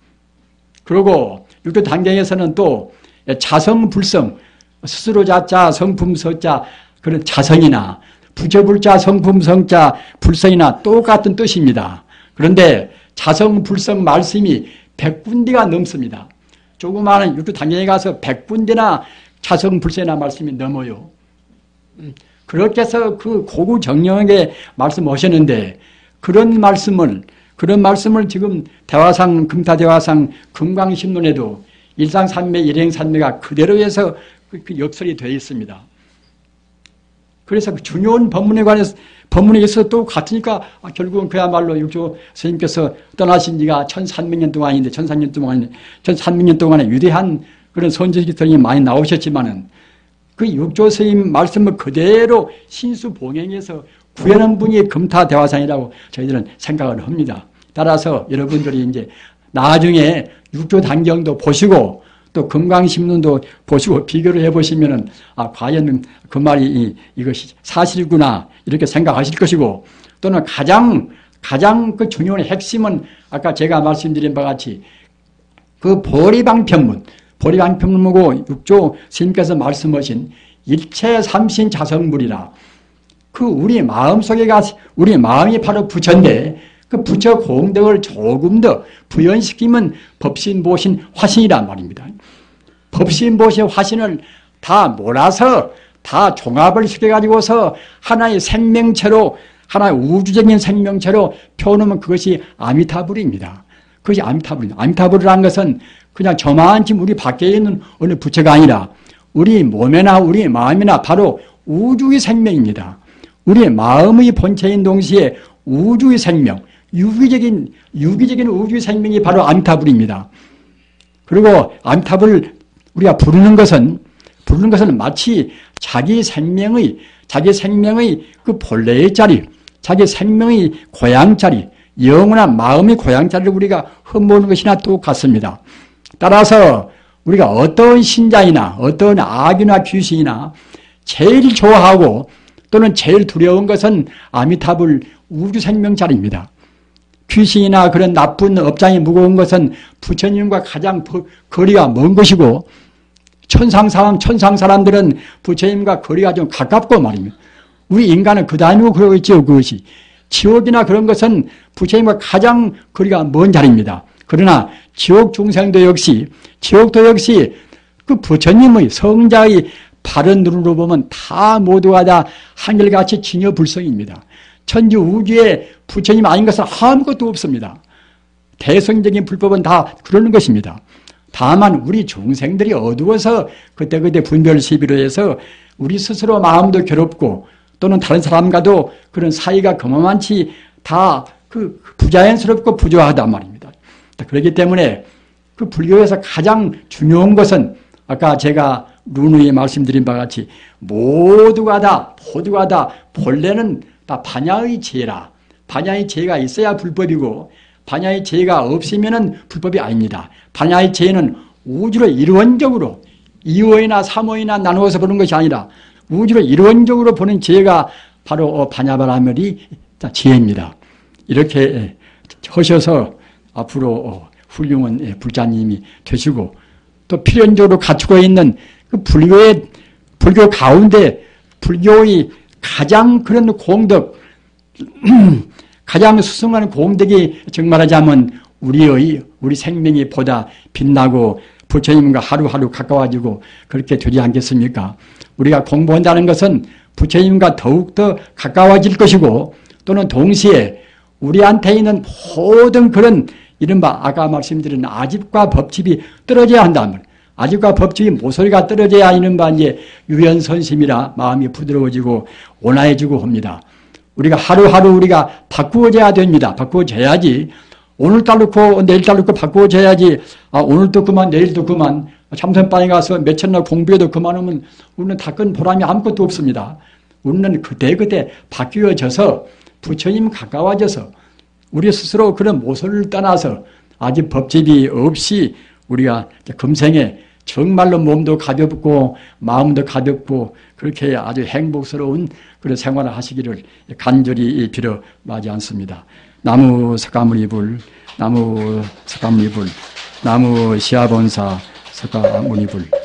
그리고 육조단경에서는 또 자성불성, 스스로 자자, 성품 서자, 그런 자성이나 부처불자, 성품 성자, 불성이나 똑같은 뜻입니다. 그런데 자성불성 말씀이 100군데가 넘습니다. 조그마한 육조단경에 가서 100군데나 자성불성이나 말씀이 넘어요. 그렇게 해서 그 고구 정령에게 말씀하셨는데 그런 말씀을 지금 대화상, 금타대화상, 금강신론에도 일상삼매, 일행삼매가 그대로 해서 그 역설이 되어 있습니다. 그래서 그 중요한 법문에 있어서 또 같으니까 결국은 그야말로 육조 스님께서 떠나신 지가 1300년 동안인데 1300년 동안에 위대한 그런 선지식들이 많이 나오셨지만은 그 육조 스님 말씀을 그대로 신수봉행해서 구현한 분이 금타대화상이라고 저희들은 생각을 합니다. 따라서 여러분들이 이제 나중에 육조 단경도 보시고 또 금강신론도 보시고 비교를 해보시면은 과연 그 말이 이것이 사실이구나 이렇게 생각하실 것이고 또는 가장 그 중요한 핵심은 아까 제가 말씀드린 바와 같이 그 보리방편문하고 육조 스님께서 말씀하신 일체 삼신 자성불이라 그 우리 마음이 바로 부처인데 그 부처 공덕을 조금 더 부연시키면 법신보신 화신이란 말입니다. 법신보신 화신을 다 몰아서 다 종합을 시켜가지고서 하나의 생명체로 하나의 우주적인 생명체로 펴놓으면 그것이 아미타불입니다. 그것이 아미타불입니다. 아미타불이라는 것은 그냥 저만치 우리 밖에 있는 어느 부처가 아니라 우리 몸이나 우리 마음이나 바로 우주의 생명입니다. 우리의 마음의 본체인 동시에 우주의 생명, 유기적인 우주의 생명이 바로 아미타불입니다. 그리고 아미타불을 우리가 부르는 것은 마치 자기 생명의 그 본래의 자리, 자기 생명의 고향자리, 영원한 마음의 고향자리를 우리가 흠모는 것이나 똑같습니다. 따라서 우리가 어떤 신자이나 어떤 악이나 귀신이나 제일 좋아하고 또는 제일 두려운 것은 아미타불 우주생명자리입니다. 귀신이나 그런 나쁜 업장이 무거운 것은 부처님과 가장 거리가 먼 것이고, 천상 사람들은 부처님과 거리가 좀 가깝고 말입니다. 우리 인간은 그 다음이고 그러고 있죠. 그것이. 지옥이나 그런 것은 부처님과 가장 거리가 먼 자리입니다. 그러나 지옥 중생도 역시, 지옥도 역시 그 부처님의 성자의 바른 눈으로 보면 다 모두가 다 한결같이 징여불성입니다. 천지 우주에 부처님 아닌 것은 아무것도 없습니다. 대성적인 불법은 다 그러는 것입니다. 다만 우리 중생들이 어두워서 그때그때 분별 시비로 해서 우리 스스로 마음도 괴롭고 또는 다른 사람과도 그런 사이가 그만치 다 그 부자연스럽고 부조하단 말입니다. 그렇기 때문에 그 불교에서 가장 중요한 것은 아까 제가 룬우에 말씀드린 바와 같이 모두가 다 본래는 다 반야의 죄라. 반야의 죄가 있어야 불법이고 반야의 죄가 없으면 불법이 아닙니다. 반야의 죄는 우주로 일원적으로 2호이나 3호이나 나누어서 보는 것이 아니라 우주로 일원적으로 보는 죄가 바로 반야바라밀이 죄입니다. 이렇게 하셔서 앞으로 훌륭한 불자님이 되시고 또 필연적으로 갖추고 있는 그 불교 가운데 불교의 가장 그런 공덕, 가장 수승하는 공덕이 정말하자면 우리 생명이 보다 빛나고 부처님과 하루하루 가까워지고 그렇게 되지 않겠습니까? 우리가 공부한다는 것은 부처님과 더욱더 가까워질 것이고 또는 동시에 우리한테 있는 모든 그런 이른바 아까 말씀드린 아집과 법집이 떨어져야 한다면 아집과 법집이 모서리가 떨어져야 이른바 이제 유연선심이라 마음이 부드러워지고 온화해지고 합니다. 우리가 하루하루 우리가 바꾸어져야 됩니다. 바꾸어져야지 오늘따라 놓고 내일따라 놓고 바꾸어져야지 오늘도 그만 내일도 그만 참선방에 가서 몇천날 공부해도 그만하면 우리는 닦은 보람이 아무것도 없습니다. 우리는 그때그때 바뀌어져서 부처님 가까워져서 우리 스스로 그런 모서리를 떠나서 아직 법집이 없이 우리가 금생에 정말로 몸도 가볍고 마음도 가볍고 그렇게 아주 행복스러운 그런 생활을 하시기를 간절히 빌어 마지 않습니다. 나무 석가모니불, 나무 석가모니불, 나무 시아본사 석가모니불.